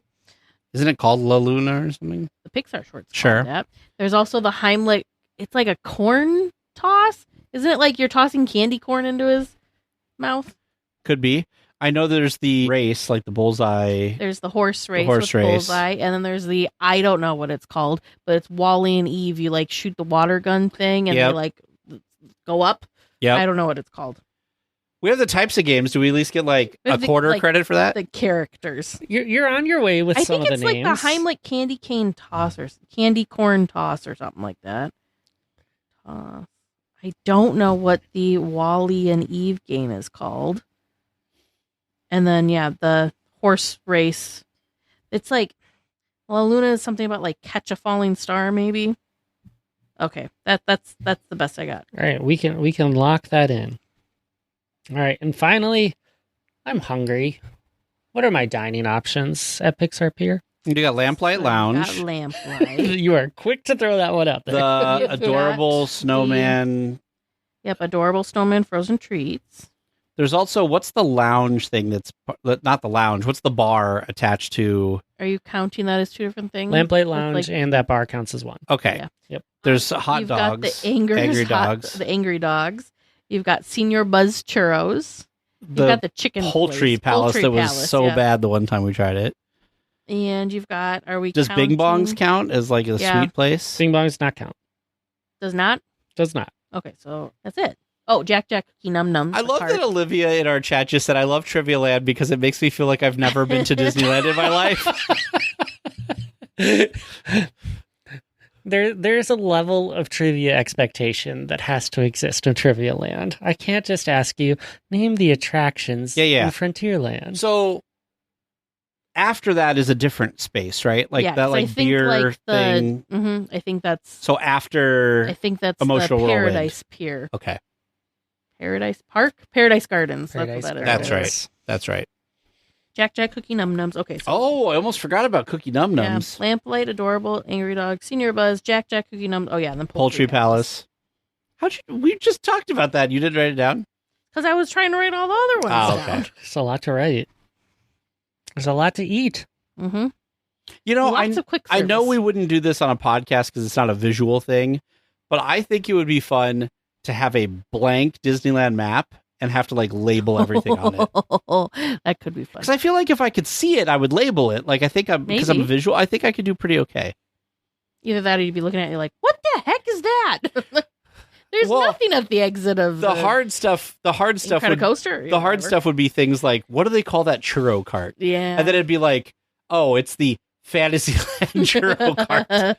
Isn't it called La Luna or something? The Pixar short's Sure. called that. There's also the Heimlich. It's like a corn toss. Isn't it like you're tossing candy corn into his mouth? Could be. I know there's the race, like the bullseye. There's the horse race horse with race. Bullseye, and then there's the I don't know what it's called, but it's Wally and Eve. You like shoot the water gun thing, and Yep. they like go up. Yeah, I don't know what it's called. we have the types of games. Do we at least get like We a have the, quarter like, credit for that? The characters. You're on your way with I some think of the it's names. like the Heimlich candy cane toss or candy corn toss or something like that. I don't know what the Wally and Eve game is called. And then the horse race. It's like La Luna is something about like catch a falling star, maybe. Okay, that's the best I got. All right, we can lock that in. All right, and finally, I'm hungry. What are my dining options at Pixar Pier? You got Lamplight So Lounge, got Lamplight. You are quick to throw that one out there. the You've adorable got snowman. Yep, adorable snowman frozen treats. There's also what's the lounge thing that's not the lounge. What's the bar attached to? Are you counting that as two different things? Lamplight With, Lounge like, and that bar counts as one. Okay. Yeah. Yep. There's hot You've dogs. got the angry dogs. The angry dogs. You've got Senior Buzz churros. You've The got the chicken Poultry place, Palace Poultry that was Palace, so yeah. bad the one time we tried it. And you've got. Are we? Does Bing Bongs counting- count as like a Yeah. sweet place? Bing Bong does not count. Does not. Does not. Okay, so that's it. Oh, Jack Cookie Num Nums. I the love cart. that Olivia in our chat just said, I love Trivia Land because it makes me feel like I've never been to Disneyland in my life. There's a level of trivia expectation that has to exist in Trivia Land. I can't just ask you, name the attractions Yeah. in Frontierland. So after that is a different space, right? Like Yeah, that 'cause I like think, beer like, the- thing. I think that's. So after I think that's Emotional the Whirlwind. Paradise Pier. okay. Paradise Park? Paradise Gardens. Paradise that's what that That's is. right. That's right. Jack Cookie Num Nums. Okay. So Oh, I almost forgot about Cookie Num yeah, Nums. Lamplight, Adorable, Angry Dog, Senior Buzz, Jack Cookie Num. Oh yeah, and then Poultry Palace. We just talked about that. You didn't write it down? Because I was trying to write all the other ones Oh, down. okay. There's a lot to write. There's a lot to eat. Mm-hmm. You know, Lots of quick I know service. we wouldn't do this on a podcast because it's not a visual thing, but I think it would be fun to have a blank Disneyland map and have to like label everything on it. That could be fun. Because I feel like if I could see it, I would label it. Like I think because I'm a Maybe. visual, I think I could do pretty okay. Either that or you'd be looking at it like, what the heck is that? There's Well, nothing at the exit of The hard stuff would, coaster. the hard stuff would be things like, what do they call that churro cart? Yeah. And then it'd be like, oh, it's the Fantasyland churro cart.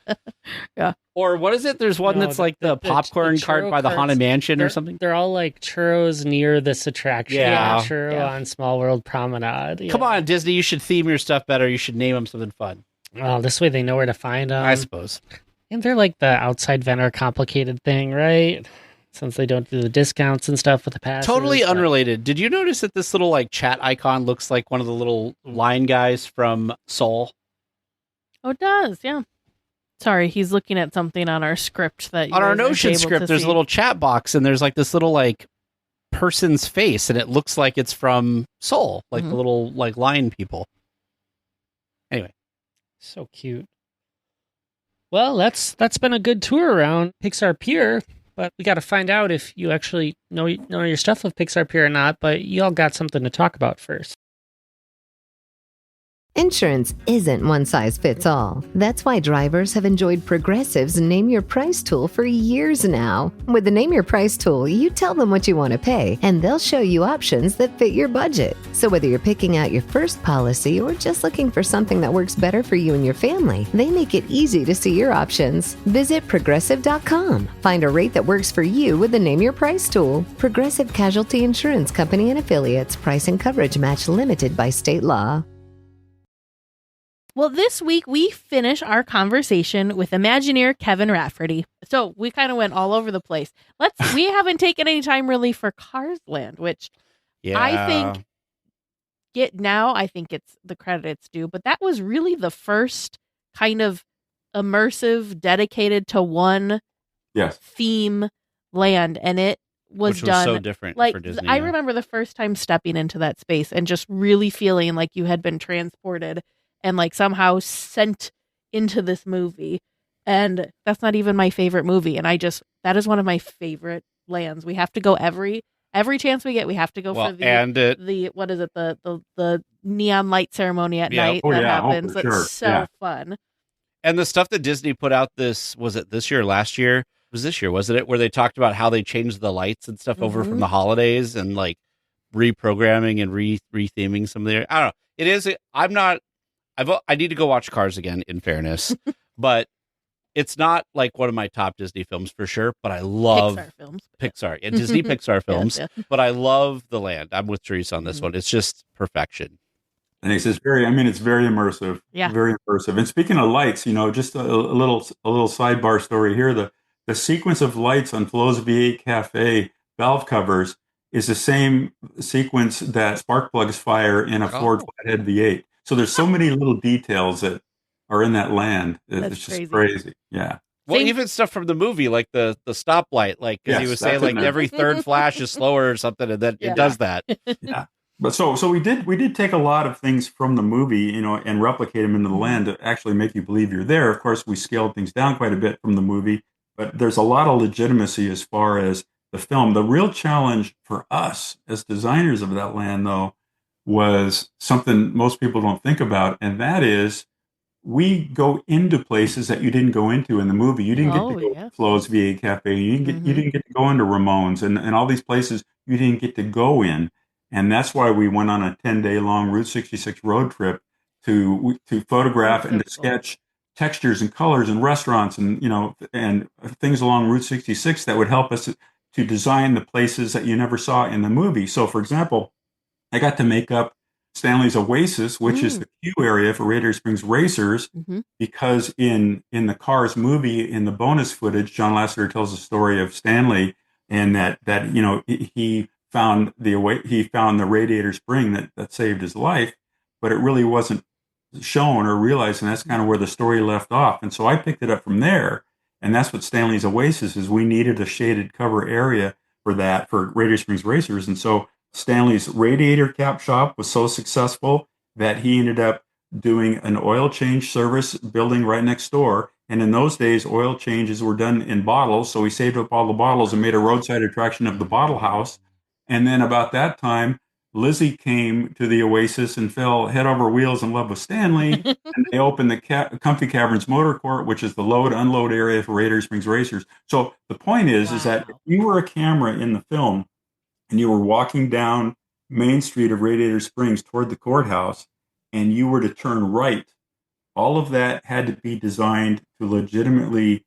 Yeah. Or what is it? There's one that's like the popcorn cart by the Haunted Mansion or something. They're all like churros near this attraction. Yeah. Churro on Small World Promenade. Yeah. Come on, Disney. You should theme your stuff better. You should name them something fun. Well, this way they know where to find them. I suppose. And they're like the outside vendor complicated thing, right? Since they don't do the discounts and stuff with the passes. Totally unrelated. Did you notice that this little like chat icon looks like one of the little line guys from Soul? Oh, it does. Yeah. Sorry, he's looking at something on our script that you on our guys aren't Notion able script. to There's see. a little chat box, and there's like this little like person's face, and it looks like it's from Soul, like the little like lion people. Anyway, so cute. Well, that's been a good tour around Pixar Pier, but we got to find out if you actually know your stuff of Pixar Pier or not. But y'all got something to talk about first. Insurance isn't one size fits all. That's why drivers have enjoyed Progressive's Name Your Price tool for years now. With the Name Your Price tool, you tell them what you want to pay, and they'll show you options that fit your budget. So whether you're picking out your first policy or just looking for something that works better for you and your family, they make it easy to see your options. Visit Progressive.com. Find a rate that works for you with the Name Your Price tool. Progressive Casualty Insurance Company and Affiliates. Price and coverage match limited by state law. Well, this week we finish our conversation with Imagineer Kevin Rafferty. So we kind of went all over the place. We haven't taken any time really for Cars Land, which I think I think it's the credit it's due, but that was really the first kind of immersive, dedicated to one theme land, and it was done so different like for Disney. I remember the first time stepping into that space and just really feeling like you had been transported and like somehow sent into this movie. And that's not even my favorite movie. And that is one of my favorite lands. We have to go every chance we get. We have to go for the what is it? The neon light ceremony at night that happens. It's fun. And the stuff that Disney put out was it this year or last year? It was this year, wasn't it? Where they talked about how they changed the lights and stuff over from the holidays and like reprogramming and retheming some of their, I don't know. It is, I need to go watch Cars again, in fairness, but it's not like one of my top Disney films for sure, but I love Pixar and Disney Pixar films, but I love the land. I'm with Teresa on this one. It's just perfection. And it's very immersive. Yeah. Very immersive. And speaking of lights, just a little sidebar story here. The sequence of lights on Flo's V8 Cafe valve covers is the same sequence that spark plugs fire in a Ford Flathead V8. So there's so many little details that are in that land. It's just crazy. Yeah. Well, even stuff from the movie, like the stoplight, like because he was saying like every third flash is slower or something, and then it does that. Yeah. But so we did take a lot of things from the movie, and replicate them into the land to actually make you believe you're there. Of course, we scaled things down quite a bit from the movie, but there's a lot of legitimacy as far as the film. The real challenge for us as designers of that land, though, was something most people don't think about, and that is we go into places that you didn't go into in the movie. You didn't get to go to Flo's V8 Cafe. You didn't get to go into Ramone's and all these places you didn't get to go in. And that's why we went on a 10-day long Route 66 road trip to photograph and to sketch textures and colors and restaurants and things along Route 66 that would help us to design the places that you never saw in the movie. So, for example, I got to make up Stanley's Oasis, which is the queue area for Radiator Springs racers, because in the Cars movie, in the bonus footage, John Lasseter tells the story of Stanley and that he found the radiator spring that saved his life, but it really wasn't shown or realized, and that's kind of where the story left off. And so I picked it up from there, and that's what Stanley's Oasis is. We needed a shaded cover area for Radiator Springs racers, and so Stanley's radiator cap shop was so successful that he ended up doing an oil change service building right next door. And in those days, oil changes were done in bottles. So he saved up all the bottles and made a roadside attraction of the bottle house. And then about that time, Lizzie came to the Oasis and fell head over wheels in love with Stanley. And they opened the Comfy Caverns Motor Court, which is the load-unload area for Radiator Springs racers. So the point is that if you were a camera in the film, and you were walking down Main Street of Radiator Springs toward the courthouse, and you were to turn right all of that had to be designed to legitimately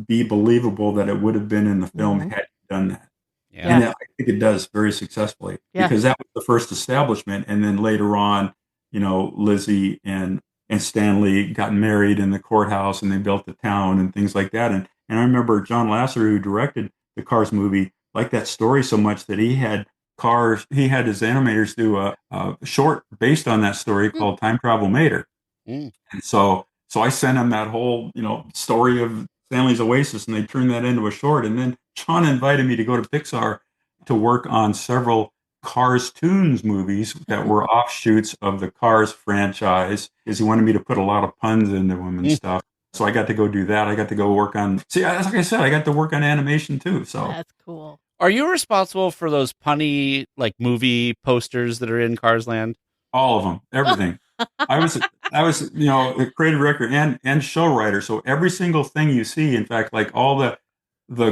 be believable that it would have been in the film had you done that. Yeah. And I think it does very successfully because that was the first establishment. And then later on, Lizzie and Stanley got married in the courthouse and they built the town and things like that. And I remember John Lasseter, who directed the Cars movie, liked that story so much that he had his animators do a short based on that story called Time Travel Mater. And so I sent him that whole, story of Stanley's Oasis, and they turned that into a short. And then John invited me to go to Pixar to work on several Cars Toons movies that were offshoots of the Cars franchise, because he wanted me to put a lot of puns into them and stuff. So I got to go do that. I got to go work on, like I said, I got to work on animation too. So that's cool. Are you responsible for those punny movie posters that are in Cars Land? All of them, everything. I was, the creative director and show writer. So every single thing you see, in fact, like all the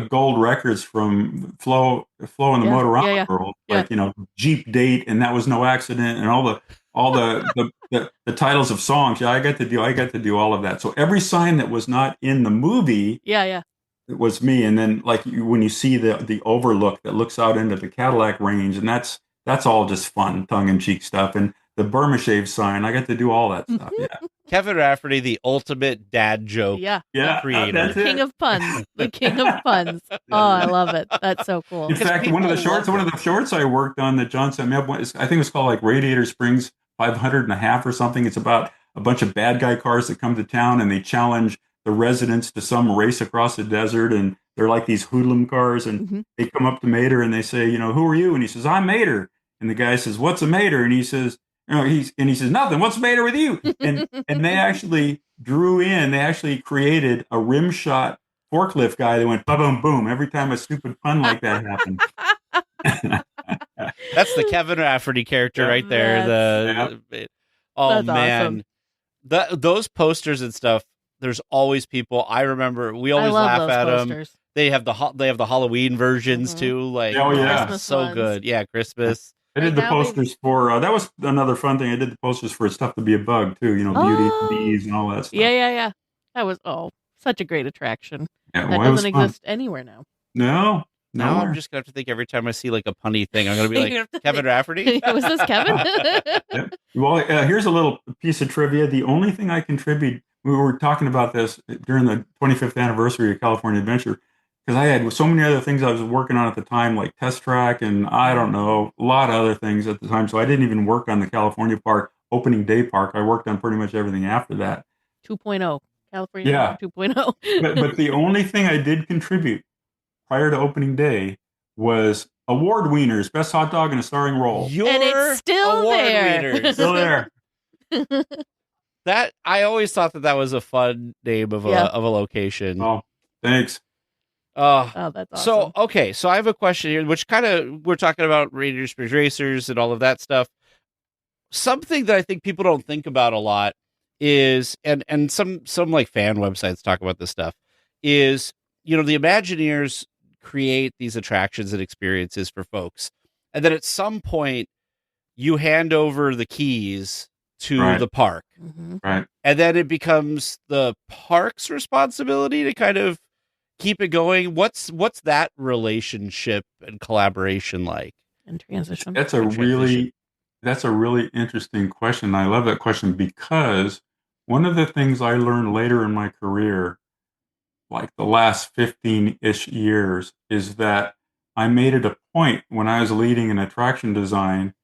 gold records from Flo and the Motorama world, Jeep Date, and that was no accident, and all the titles of songs. I got to do all of that. So every sign that was not in the movie, it was me. And then when you see the overlook that looks out into the Cadillac range, and that's all just fun, tongue in cheek stuff. And the Burma Shave sign, I got to do all that stuff. Yeah. Kevin Rafferty, the ultimate dad joke creator. The king of puns. The king of puns. Oh, I love it. That's so cool. In fact, one of the shorts I worked on that John sent me up, I think it was called Radiator Springs 500 and a half or something. It's about a bunch of bad guy cars that come to town and they challenge the residents to some race across the desert. And they're like these hoodlum cars. And they come up to Mater and they say, who are you? And he says, I'm Mater. And the guy says, what's a Mater? And he says, he says, nothing. What's the matter with you? And they actually created a rim shot forklift guy that went boom, boom every time a stupid pun like that happened. That's the Kevin Rafferty character right there. Oh man, awesome. Those posters and stuff. There's always people. I remember we always laugh at them. They have the Halloween versions too. Christmas so ones. good. Yeah, Christmas. I did the posters for, that was another fun thing. I did the posters for Stuff to Be a Bug, too. Beauty and Bees and all that stuff. Yeah. That was, such a great attraction. Yeah, that doesn't exist anywhere now. No. Now I'm just going to have to think every time I see a punny thing, I'm going to be like, Kevin Rafferty? Was this Kevin? Yeah. Well, here's a little piece of trivia. The only thing I contribute, we were talking about this during the 25th anniversary of California Adventure, because I had so many other things I was working on at the time, like Test Track and I don't know, a lot of other things at the time. So I didn't even work on the California park, opening day park. I worked on pretty much everything after that. 2.0, California 2.0. but the only thing I did contribute prior to opening day was award wieners, best hot dog in a starring role. And it's still there. Still there. That I always thought that was a fun name of a location. Oh, thanks. Oh, that's awesome. So I have a question here, which we're talking about Radiator Springs Racers and all of that stuff. Something that I think people don't think about a lot is, and some fan websites talk about this stuff, is, the Imagineers create these attractions and experiences for folks. And then at some point you hand over the keys to the park. Right. And then it becomes the park's responsibility to kind of keep it going. What's that relationship and collaboration like? And transition. That's a really interesting question. I love that question because one of the things I learned later in my career, like the last 15-ish years, is that I made it a point when I was leading an attraction design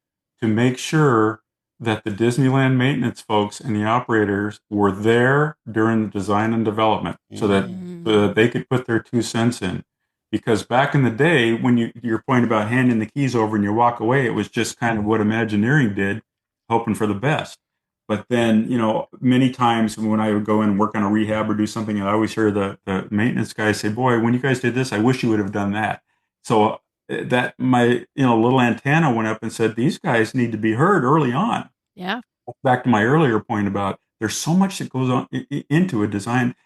to make sure that the Disneyland maintenance folks and the operators were there during the design and development so that they could put their 2 cents in. Because back in the day, when your point about handing the keys over and you walk away, it was just kind of what Imagineering did, hoping for the best. But then, many times when I would go in and work on a rehab or do something, I always hear the maintenance guys say, boy, when you guys did this, I wish you would have done that. So that my little antenna went up and said, these guys need to be heard early on. Yeah. Back to my earlier point about there's so much that goes on into a design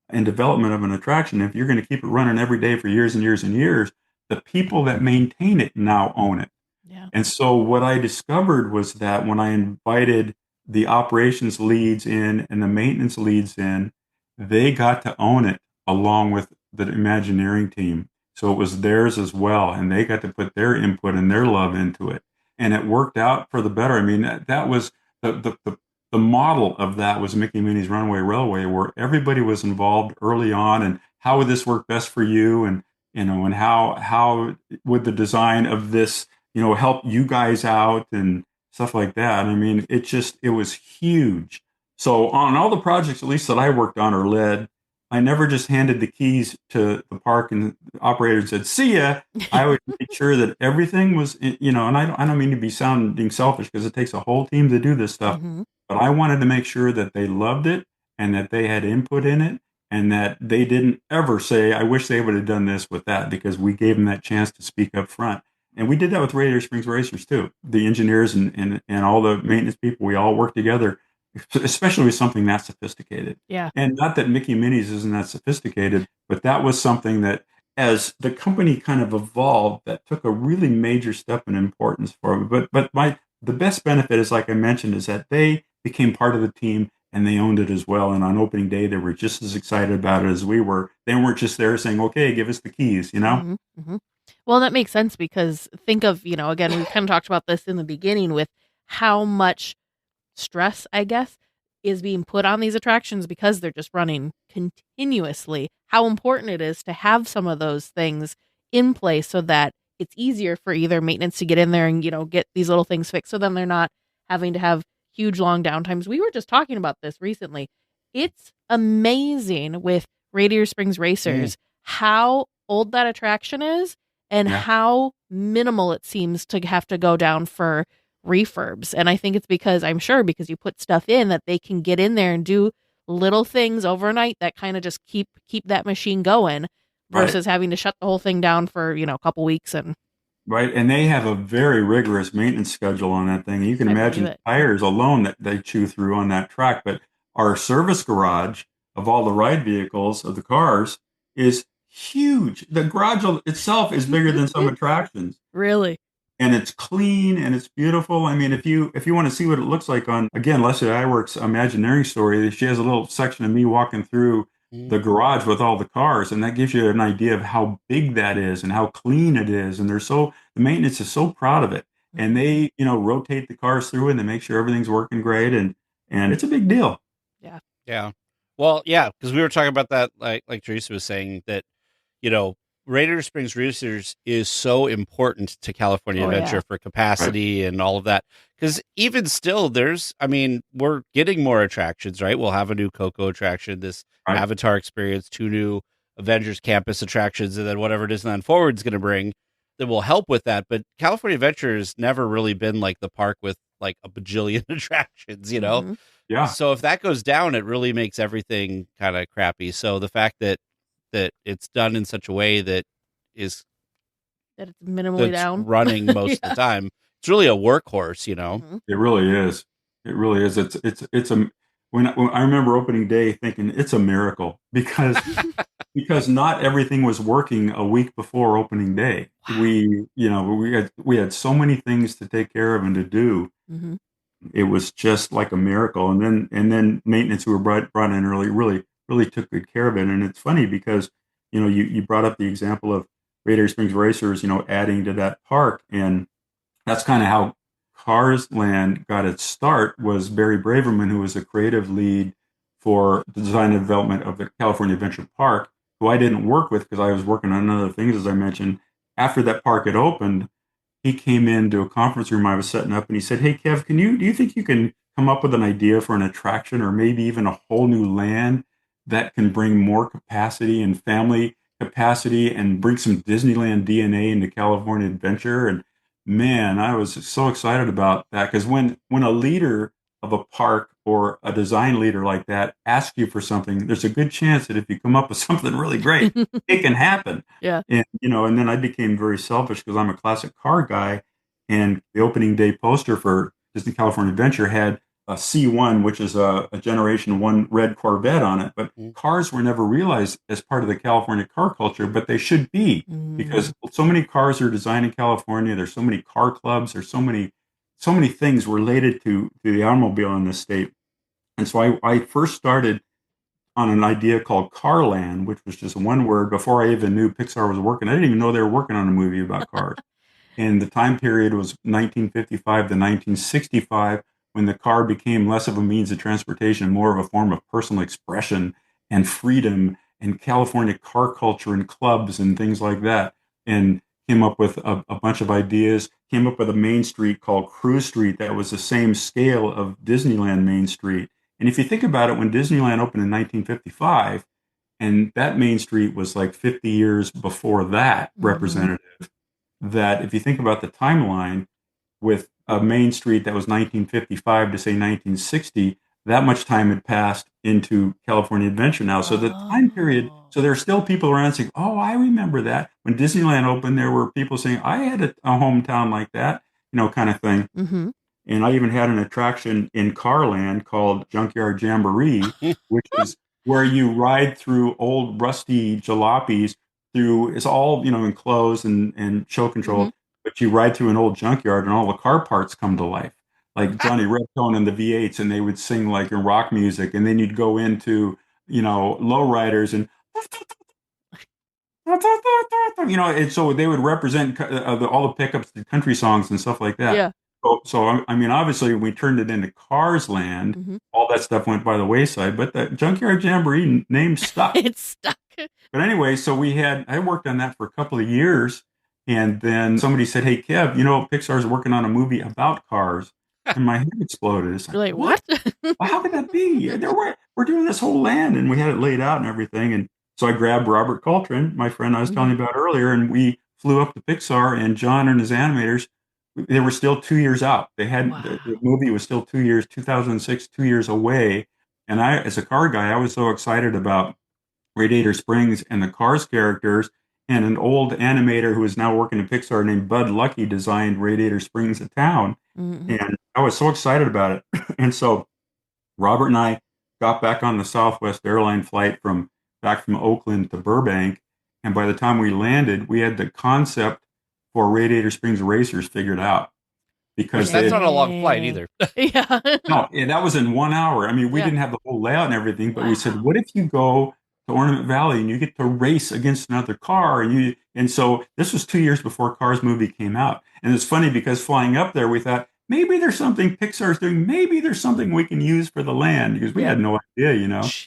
and development of an attraction. If you're going to keep it running every day for years and years and years, the people that maintain it now own it. Yeah. And so what I discovered was that when I invited the operations leads in and the maintenance leads in, they got to own it along with the Imagineering team. So it was theirs as well, and they got to put their input and their love into it, and it worked out for the better. I mean, that was the model of that was Mickey and Minnie's Runaway Railway, where everybody was involved early on, and how would this work best for you, and and how would the design of this help you guys out and stuff like that. I mean, it was huge. So on all the projects, at least that I worked on or led, I never just handed the keys to the park and the operator said, "See ya." I would make sure that everything was, and I don't mean to be sounding selfish because it takes a whole team to do this stuff, but I wanted to make sure that they loved it and that they had input in it and that they didn't ever say, "I wish they would have done this with that," because we gave them that chance to speak up front. And we did that with Radiator Springs Racers too. The engineers and all the maintenance people, we all worked together, especially with something that sophisticated. Yeah. And not that Mickey and Minnie's isn't that sophisticated, but that was something that as the company kind of evolved, that took a really major step in importance for me. But the best benefit is, like I mentioned, is that they became part of the team and they owned it as well. And on opening day, they were just as excited about it as we were. They weren't just there saying, "Okay, give us the keys," Well, that makes sense because think of, again, we kind of talked about this in the beginning with how much stress, I guess, is being put on these attractions because they're just running continuously. How important it is to have some of those things in place so that it's easier for either maintenance to get in there and, get these little things fixed. So then they're not having to have huge long downtimes. We were just talking about this recently. It's amazing with Radiator Springs Racers how old that attraction is and how minimal it seems to have to go down for refurbs. And I think it's because you put stuff in that they can get in there and do little things overnight that kind of just keep that machine going versus having to shut the whole thing down for, a couple weeks. And right. And they have a very rigorous maintenance schedule on that thing. You can imagine the tires alone that they chew through on that track. But our service garage of all the ride vehicles of the cars is huge. The garage itself is bigger than some attractions. Really? And it's clean and it's beautiful. I mean, if you want to see what it looks like on, again, Leslie Iwerk's Imagineering story, she has a little section of me walking through the garage with all the cars, and that gives you an idea of how big that is and how clean it is. And the maintenance is so proud of it. And they, rotate the cars through and they make sure everything's working great, and it's a big deal. Yeah. Yeah. Well, yeah, because we were talking about that, like Teresa was saying, that, Radiator Springs Racers is so important to California Adventure for capacity and all of that. Because even still, we're getting more attractions, right? We'll have a new Coco attraction, this Avatar experience, 2 new Avengers Campus attractions, and then whatever Disneyland Forward is going to bring that will help with that. But California Adventure has never really been like the park with like a bajillion attractions, Yeah. So if that goes down, it really makes everything kind of crappy. So the fact that it's done in such a way that it's minimally down running most of the time, it's really a workhorse, It really is. It really is. It's when I remember opening day thinking it's a miracle because not everything was working a week before opening day. Wow. We had so many things to take care of and to do. It was just like a miracle. And then maintenance, who were brought in early, really took good care of it. And it's funny because, you brought up the example of Radiator Springs Racers, adding to that park. And that's kind of how Cars Land got its start, was Barry Braverman, who was a creative lead for the design and development of the California Adventure Park, who I didn't work with because I was working on other things, as I mentioned. After that park had opened, he came into a conference room I was setting up and he said, "Hey, Kev, do you think you can come up with an idea for an attraction or maybe even a whole new land that can bring more capacity and family capacity and bring some Disneyland DNA into California Adventure?" And man, I was so excited about that, because when a leader of a park or a design leader like that asks you for something, there's a good chance that if you come up with something really great, it can happen. Yeah. And, and then I became very selfish because I'm a classic car guy, and the opening day poster for Disney California Adventure had a C1, which is a Generation 1 red Corvette on it. But cars were never realized as part of the California car culture, but they should be, because so many cars are designed in California. There's so many car clubs. There's so many so many things related to the automobile in this state. And so I first started on an idea called Carland, which was just one word. Before I even knew Pixar was working, I didn't even know they were working on a movie about cars. And the time period was 1955 to 1965, when the car became less of a means of transportation, more of a form of personal expression and freedom, and California car culture and clubs and things like that. And came up with a bunch of ideas, came up with a main street called Cruise Street that was the same scale of Disneyland Main Street. And if you think about it, when Disneyland opened in 1955, and that Main Street was like 50 years before that representative, that if you think about the timeline with a Main Street that was 1955 to say 1960, that much time had passed into California Adventure now. So the time period, so there are still people around saying, oh, I remember that. When Disneyland opened, there were people saying, I had a hometown like that, kind of thing. Mm-hmm. And I even had an attraction in Carland called Junkyard Jamboree, which is where you ride through old rusty jalopies through, it's all, enclosed and show controlled, but you ride through an old junkyard and all the car parts come to life. Like Johnny Redbone and the V8s, and they would sing like in rock music. And then you'd go into, lowriders and, and so they would represent all the pickups, the country songs and stuff like that. Yeah. So I mean, obviously, we turned it into Cars Land. All that stuff went by the wayside, but the Junkyard Jamboree name stuck. It stuck. But anyway, so I worked on that for a couple of years, and then somebody said, "Hey, Kev, Pixar's working on a movie about cars," and my head exploded. It's You're like, what? How could that be? We're doing this whole land, and we had it laid out and everything. And so I grabbed Robert Coltrane, my friend I was telling you about earlier, and we flew up to Pixar, and John and his animators. They were still 2 years out. They had the movie was still 2 years, 2006, 2 years away. And I, as a car guy, I was so excited about Radiator Springs and the Cars characters. And an old animator who is now working at Pixar named Bud Lucky designed Radiator Springs, a town. And I was so excited about it. And so Robert and I got back on the Southwest airline flight back from Oakland to Burbank. And by the time we landed, we had the concept for Radiator Springs Racers figured out, because that's not a long flight either. Yeah. No, that was in 1 hour. I mean, we didn't have the whole layout and everything, but we said, what if you go to Ornament Valley and you get to race against another car? And so this was 2 years before Cars movie came out. And it's funny because flying up there, we thought, maybe there's something Pixar's doing. Maybe there's something we can use for the land, because we had no idea,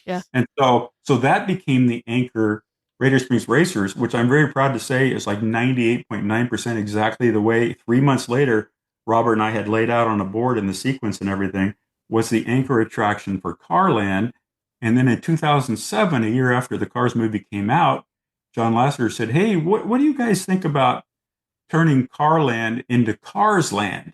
Yeah. And so that became the anchor. Radiator Springs Racers, which I'm very proud to say is like 98.9% exactly the way 3 months later, Robert and I had laid out on a board in the sequence and everything, was the anchor attraction for Carland. And then in 2007, a year after the Cars movie came out, John Lasseter said, hey, what do you guys think about turning Carland into Cars Land?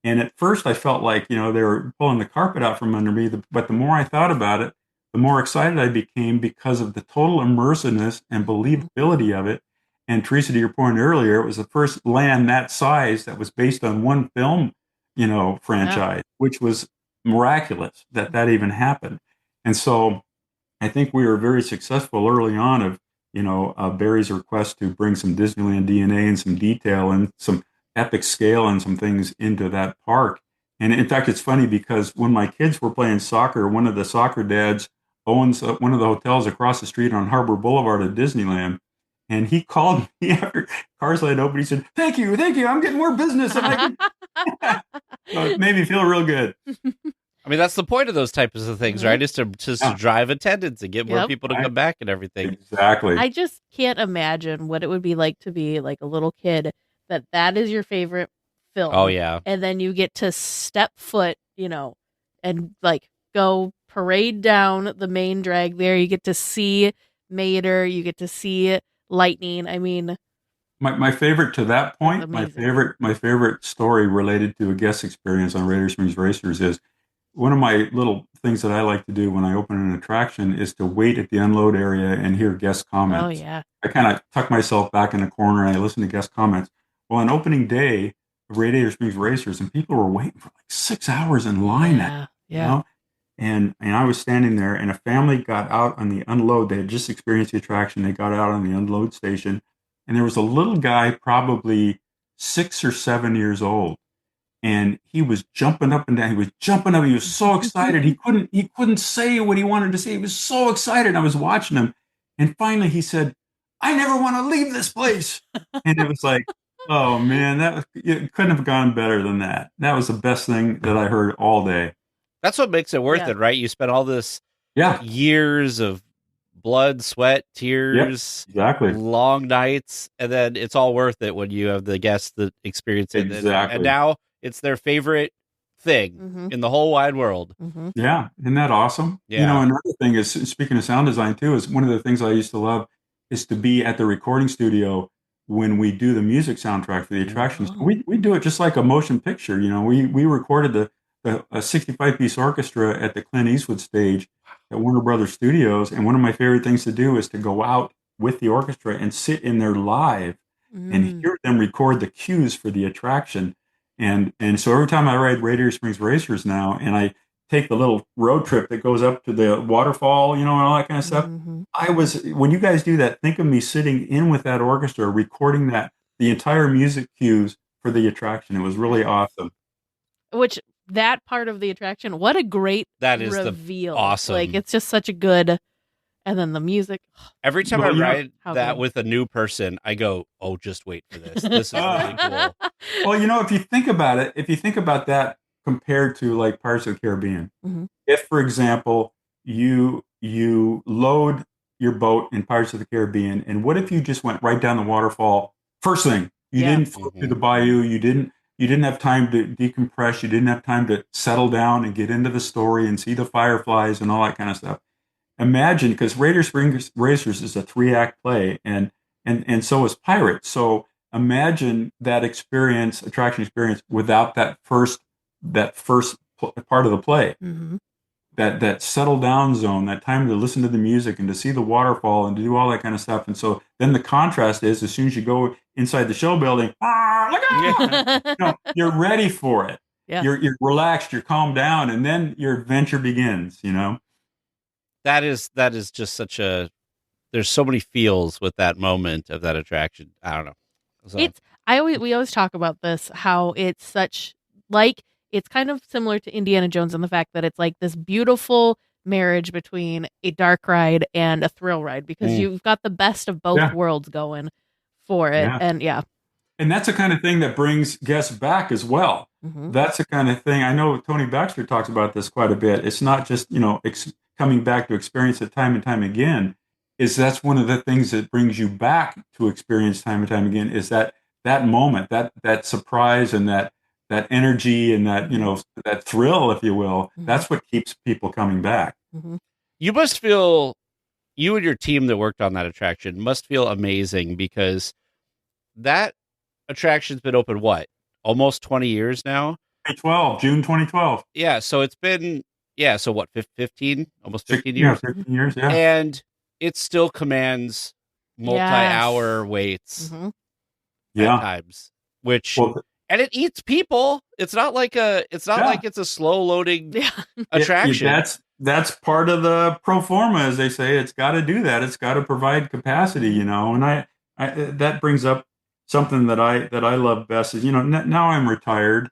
And at first I felt like, they were pulling the carpet out from under me. But the more I thought about it, the more excited I became, because of the total immersiveness and believability of it. And Teresa, to your point earlier, it was the first land that size that was based on one film, franchise, which was miraculous that even happened. And so I think we were very successful early on of, Barry's request to bring some Disneyland DNA and some detail and some epic scale and some things into that park. And in fact, it's funny because when my kids were playing soccer, one of the soccer dads owns one of the hotels across the street on Harbor Boulevard at Disneyland. And he called me after Cars Land opened. He said, thank you. I'm getting more business. And so it made me feel real good. I mean, that's the point of those types of things, right? Is to drive attendance and get more people to come back and everything. Exactly. I just can't imagine what it would be like to be like a little kid that is your favorite film. Oh, yeah. And then you get to step foot, and like go parade down the main drag there. You get to see Mater. You get to see Lightning. I mean, my favorite to that point, my favorite story related to a guest experience on Radiator Springs Racers is one of my little things that I like to do when I open an attraction is to wait at the unload area and hear guest comments. Oh, yeah. I kind of tuck myself back in a corner and I listen to guest comments. Well, on opening day of Radiator Springs Racers, and people were waiting for like 6 hours in line. And I was standing there, and a family got out on the unload. They had just experienced the attraction. They got out on the unload station, and there was a little guy, probably 6 or 7 years old. and he was jumping up and down. He was jumping up. He was so excited. He couldn't say what he wanted to say. He was so excited. I was watching him, and finally he said, "I never want to leave this place." And it was like, oh man, it couldn't have gone better than that. That was the best thing that I heard all day. That's what makes it worth it, right? You spent all this years of blood, sweat, tears, exactly, long nights, and then it's all worth it when you have the guests that experience it. Exactly. And now it's their favorite thing in the whole wide world. Yeah. Isn't that awesome? Yeah. Another thing is, speaking of sound design too, is one of the things I used to love is to be at the recording studio when we do the music soundtrack for the attractions. We do it just like a motion picture. We recorded a 65-piece orchestra at the Clint Eastwood stage at Warner Brothers Studios. And one of my favorite things to do is to go out with the orchestra and sit in there live and hear them record the cues for the attraction. And so every time I ride Radiator Springs Racers now, and I take the little road trip that goes up to the waterfall, and all that kind of stuff, when you guys do that, think of me sitting in with that orchestra, recording the entire music cues for the attraction. It was really awesome. Which, that part of the attraction, what a great reveal. Awesome. Like, it's just such a good, and then the music. Every time I ride that with a new person, I go, oh, just wait for this. This is really cool. Well, if you think about that compared to like Pirates of the Caribbean, if, for example, you load your boat in Pirates of the Caribbean, and what if you just went right down the waterfall first thing? You didn't float through the bayou. You didn't have time to decompress. You didn't have time to settle down and get into the story and see the fireflies and all that kind of stuff. Imagine, because Radiator Springs Racers is a 3-act play, and so is Pirates. So imagine that attraction experience, without that first part of the play. That settle down zone, that time to listen to the music and to see the waterfall and to do all that kind of stuff. And so then the contrast is, as soon as you go inside the show building, look out! You're ready for it. Yeah. You're relaxed, you're calmed down, and then your adventure begins. That is just such there's so many feels with that moment of that attraction. I don't know. So. We always talk about this, how it's such it's kind of similar to Indiana Jones in the fact that it's like this beautiful marriage between a dark ride and a thrill ride, because you've got the best of both worlds going for it. And that's the kind of thing that brings guests back as well. That's the kind of thing, I know Tony Baxter talks about this quite a bit. It's not just, coming back to experience it time and time again. That's one of the things that brings you back to experience time and time again, is that moment, that surprise, and that energy, and that, that thrill, if you will. That's what keeps people coming back. You must feel, you and your team that worked on that attraction must feel amazing, because that attraction's been open, almost 20 years now? June 2012. Yeah, so it's been, so what, 15? Almost 15 years? Yeah, 15 years, yeah. And it still commands multi-hour waits at times, which... and it eats people. It's not like it's a slow loading attraction. That's part of the pro forma, as they say. It's got to do that. It's got to provide capacity, And I that brings up something that I love best is, now I'm retired,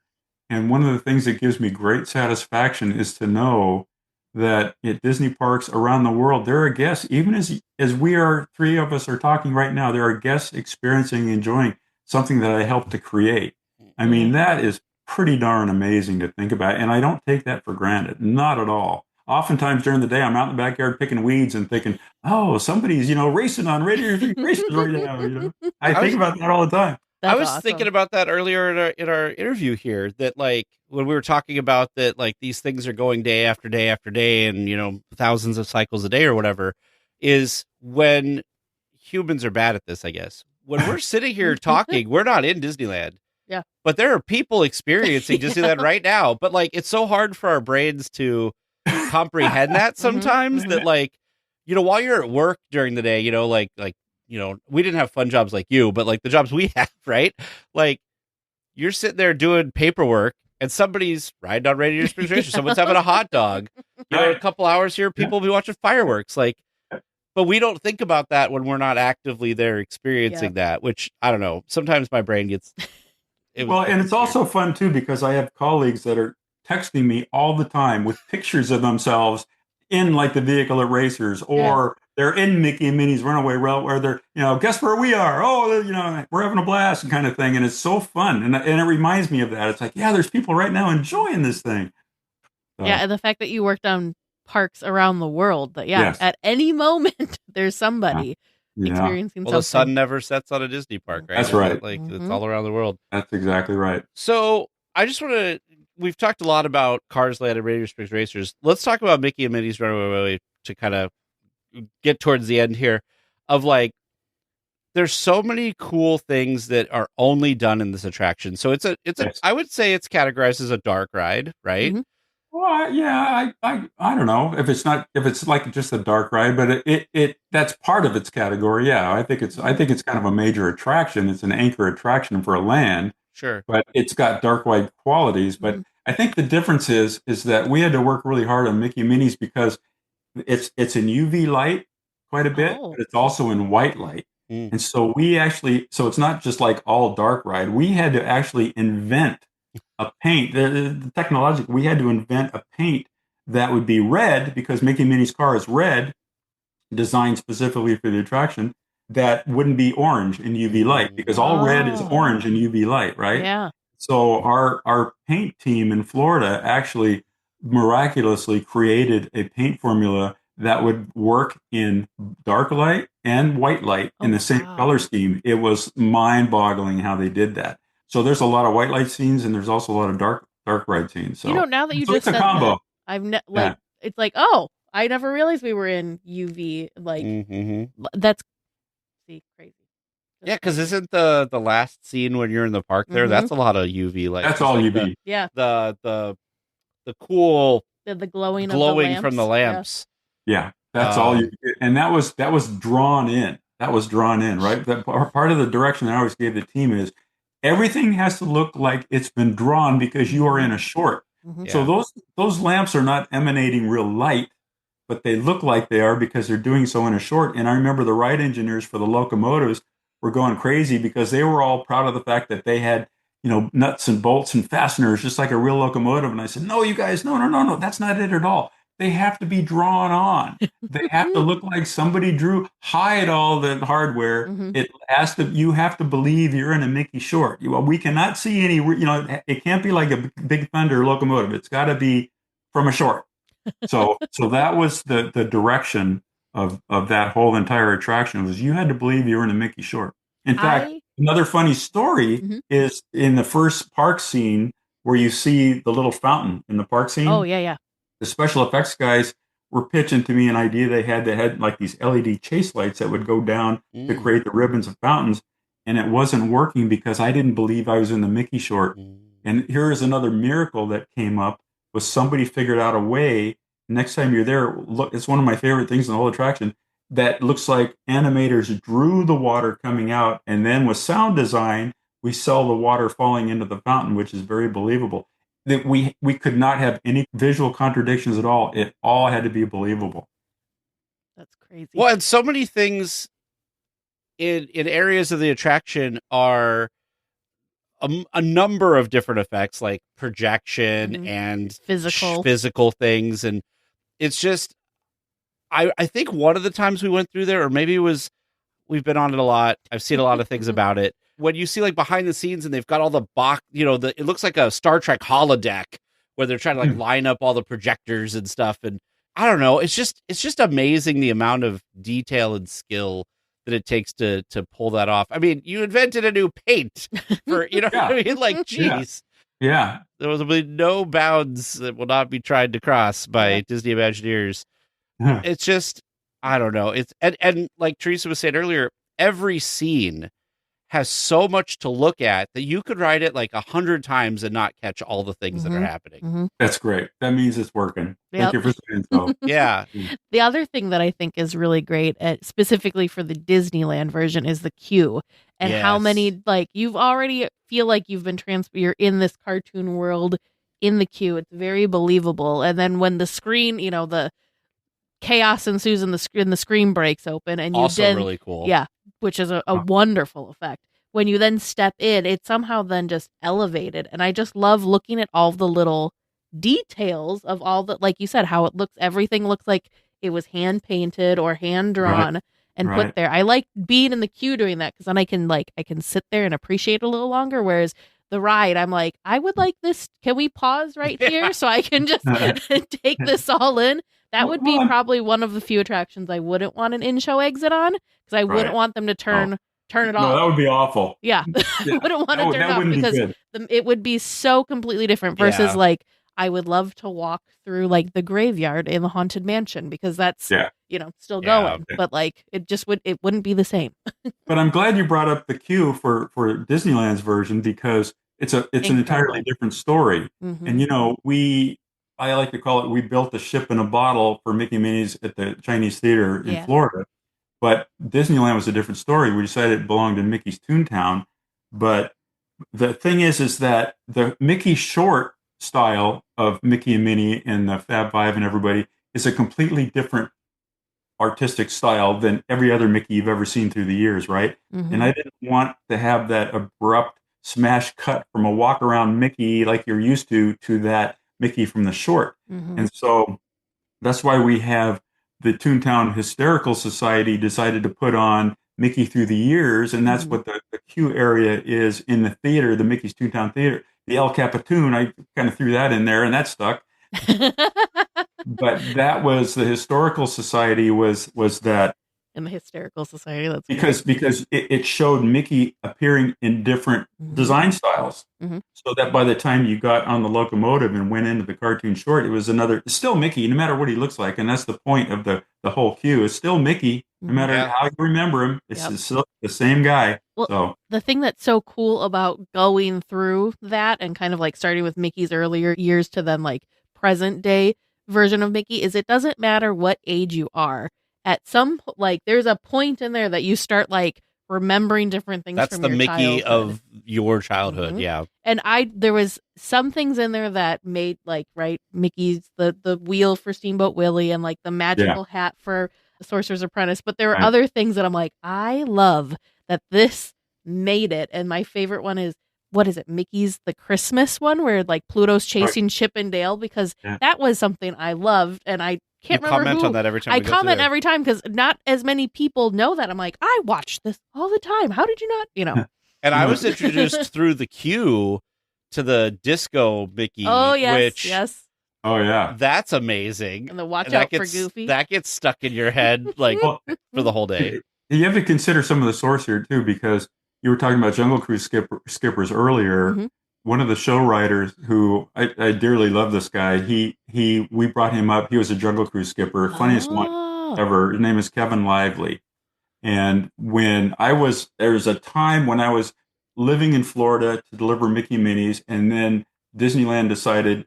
and one of the things that gives me great satisfaction is to know that at Disney parks around the world, there are guests, even as we are, three of us are talking right now, there are guests experiencing, enjoying something that I helped to create. I mean, that is pretty darn amazing to think about. And I don't take that for granted. Not at all. Oftentimes during the day, I'm out in the backyard picking weeds and thinking, oh, somebody's, racing on Radiator races right now. I think about that all the time. I was thinking about that earlier in our interview here, that like when we were talking about that, like these things are going day after day after day and, thousands of cycles a day or whatever, is when humans are bad at this, I guess. When we're sitting here talking, we're not in Disneyland. Yeah. But there are people experiencing Disneyland right now. But like, it's so hard for our brains to comprehend that sometimes that like, while you're at work during the day, we didn't have fun jobs like you, but like the jobs we have, right? Like you're sitting there doing paperwork and somebody's riding on Radiator Springs Racers. Someone's having a hot dog. A couple hours here, people will be watching fireworks. Like, but we don't think about that when we're not actively there experiencing that, which I don't know. Sometimes my brain gets And it's also fun too because I have colleagues that are texting me all the time with pictures of themselves in like the vehicle at racers, or they're in Mickey and Minnie's Runaway Rail, where they're, guess where we are? Oh, we're having a blast, kind of thing. And it's so fun. And it reminds me of that. It's like, there's people right now enjoying this thing. So. Yeah. And the fact that you worked on parks around the world, that, at any moment, there's somebody experiencing something. The sun never sets on a Disney park, right? That's right. It's all around the world. That's exactly right. So I just want to, we've talked a lot about Cars Land and Radio Springs Racers. Let's talk about Mickey and Minnie's Runaway to kind of get towards the end here of like, there's so many cool things that are only done in this attraction. So I would say it's categorized as a dark ride, right? Mm-hmm. Well, I don't know if it's like just a dark ride, but it that's part of its category. Yeah, I think it's kind of a major attraction. It's an anchor attraction for a land. Sure. But it's got dark ride qualities. But I think the difference is that we had to work really hard on Mickey and Minnie's because it's in UV light quite a bit, but it's also in white light. And so so it's not just like all dark ride. We had to actually invent a paint. The technology, we had to invent a paint that would be red because Mickey and Minnie's car is red, designed specifically for the attraction, that wouldn't be orange in UV light because all red is orange in UV light, right? Yeah. So our paint team in Florida actually miraculously created a paint formula that would work in dark light and white light in the same color scheme. It was mind-boggling how they did that. So there's a lot of white light scenes and there's also a lot of dark ride scenes. So now that you just said combo. That, it's like, I never realized we were in UV. Like that's crazy. Yeah, because isn't the last scene when you're in the park there? That's a lot of UV light. That's all like UV. The cool the glowing from the lamps. Yeah, that's all you. And that was drawn in. That was drawn in, right? That part of the direction I always gave the team is everything has to look like it's been drawn because you are in a short. So those lamps are not emanating real light, but they look like they are because they're doing so in a short. And I remember the ride engineers for the locomotives were going crazy because they were all proud of the fact that they had, nuts and bolts and fasteners, just like a real locomotive. And I said, no, you guys, no, that's not it at all. They have to be drawn on. They have to look like somebody drew. Hide all the hardware. You have to believe you're in a Mickey short. We cannot see any. It can't be like a Big Thunder locomotive. It's got to be from a short. So that was the direction of that whole entire attraction was you had to believe you were in a Mickey short. In fact, another funny story is in the first park scene where you see the little fountain in the park scene. Oh yeah. The special effects guys were pitching to me an idea they had like these LED chase lights that would go down to create the ribbons of fountains. And it wasn't working because I didn't believe I was in the Mickey short. And here is another miracle that came up was somebody figured out a way. Next time you're there, look, it's one of my favorite things in the whole attraction that looks like animators drew the water coming out. And then with sound design, we saw the water falling into the fountain, which is very believable. That we could not have any visual contradictions at all. It all had to be believable. That's crazy. Well, and so many things in areas of the attraction are a number of different effects, like projection and physical things, and it's just I think one of the times we went through there, or maybe it was we've been on it a lot. I've seen a lot of things about it. When you see like behind the scenes and they've got all the box, it looks like a Star Trek holodeck where they're trying to like line up all the projectors and stuff. And I don't know, it's just amazing the amount of detail and skill that it takes to pull that off. I mean, you invented a new paint for, what I mean? Like, geez. Yeah. There will be no bounds that will not be tried to cross by Disney Imagineers. It's just, I don't know. It's, and like Teresa was saying earlier, every scene has so much to look at that you could ride it like 100 times and not catch all the things that are happening. That's great. That means it's working. Thank you for saying so. Yeah. The other thing that I think is really great, specifically for the Disneyland version, is the queue and how many, like, you've already feel like you've been you're in this cartoon world in the queue. It's very believable. And then when the screen, the chaos ensues and the screen breaks open, and you also really cool. Yeah, which is a wonderful effect. when you then step in, it's somehow then just elevated. And I just love looking at all the little details of all the, like you said, how it looks, everything looks like it was hand painted or hand drawn and put there. I like being in the queue doing that because then I can sit there and appreciate it a little longer. Whereas the ride, I'm like, I would like this. Can we pause right here so I can just take this all in? That would be probably one of the few attractions I wouldn't want an in-show exit on because I wouldn't want them to turn it off. No, that would be awful. Yeah. I wouldn't want to turn it off because it would be so completely different versus like, I would love to walk through like the graveyard in the Haunted Mansion because that's, still going, but like it wouldn't be the same. But I'm glad you brought up the queue for Disneyland's version because it's an entirely different story. Mm-hmm. And I like to call it, we built a ship in a bottle for Mickey and Minnie's at the Chinese Theater in Florida. But Disneyland was a different story. We decided it belonged in Mickey's Toontown. But the thing is that the Mickey short style of Mickey and Minnie and the Fab Five and everybody is a completely different artistic style than every other Mickey you've ever seen through the years, right? Mm-hmm. And I didn't want to have that abrupt smash cut from a walk around Mickey like you're used to that Mickey from the short. Mm-hmm. And so that's why we have the Toontown Hysterical Society decided to put on Mickey Through the Years, and that's what the queue area is in the theater, the Mickey's Toontown Theater. The El Capitan, I kind of threw that in there, and that stuck. But that was the Historical Society was that. In the Hysterical Society, that's because it showed Mickey appearing in different design styles, so that by the time you got on the locomotive and went into the cartoon short, it was still Mickey, no matter what he looks like, and that's the point of the whole queue. It's still Mickey, no matter how you remember him. It's still the same guy. Well, so the thing that's so cool about going through that and kind of like starting with Mickey's earlier years to then like present day version of Mickey is it doesn't matter what age you are. At some there's a point in there that you start like remembering different things. That's from the your Mickey childhood. of your childhood, yeah. And there was some things in there that made Mickey's the wheel for Steamboat Willie and like the magical hat for the Sorcerer's Apprentice. But there were other things that I'm like, I love that this made it. And my favorite one is what is it? Mickey's the Christmas one where like Pluto's chasing Chip and Dale because that was something I loved and I can't remember comment on that every time. I comment every time because not as many people know that. I'm like, I watch this all the time. How did you not? And I was introduced through the queue to the Disco Mickey. Oh yes, Oh yeah, that's amazing. And the watch out for Goofy that gets stuck in your head for the whole day. You have to consider some of the source here too, because you were talking about Jungle Cruise skippers earlier. Mm-hmm. One of the show writers who I dearly love this guy. We brought him up. He was a Jungle Cruise skipper, funniest one ever. His name is Kevin Lively. And there was a time when I was living in Florida to deliver Mickey Minis, and then Disneyland decided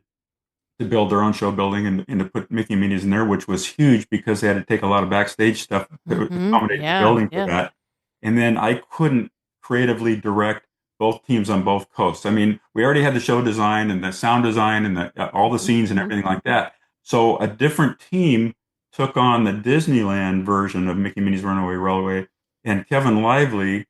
to build their own show building and to put Mickey Minis in there, which was huge because they had to take a lot of backstage stuff to accommodate the building for that. And then I couldn't creatively direct both teams on both coasts. I mean, we already had the show design and the sound design and all the scenes and everything like that. So a different team took on the Disneyland version of Mickey Minnie's Runaway Railway, and Kevin Lively,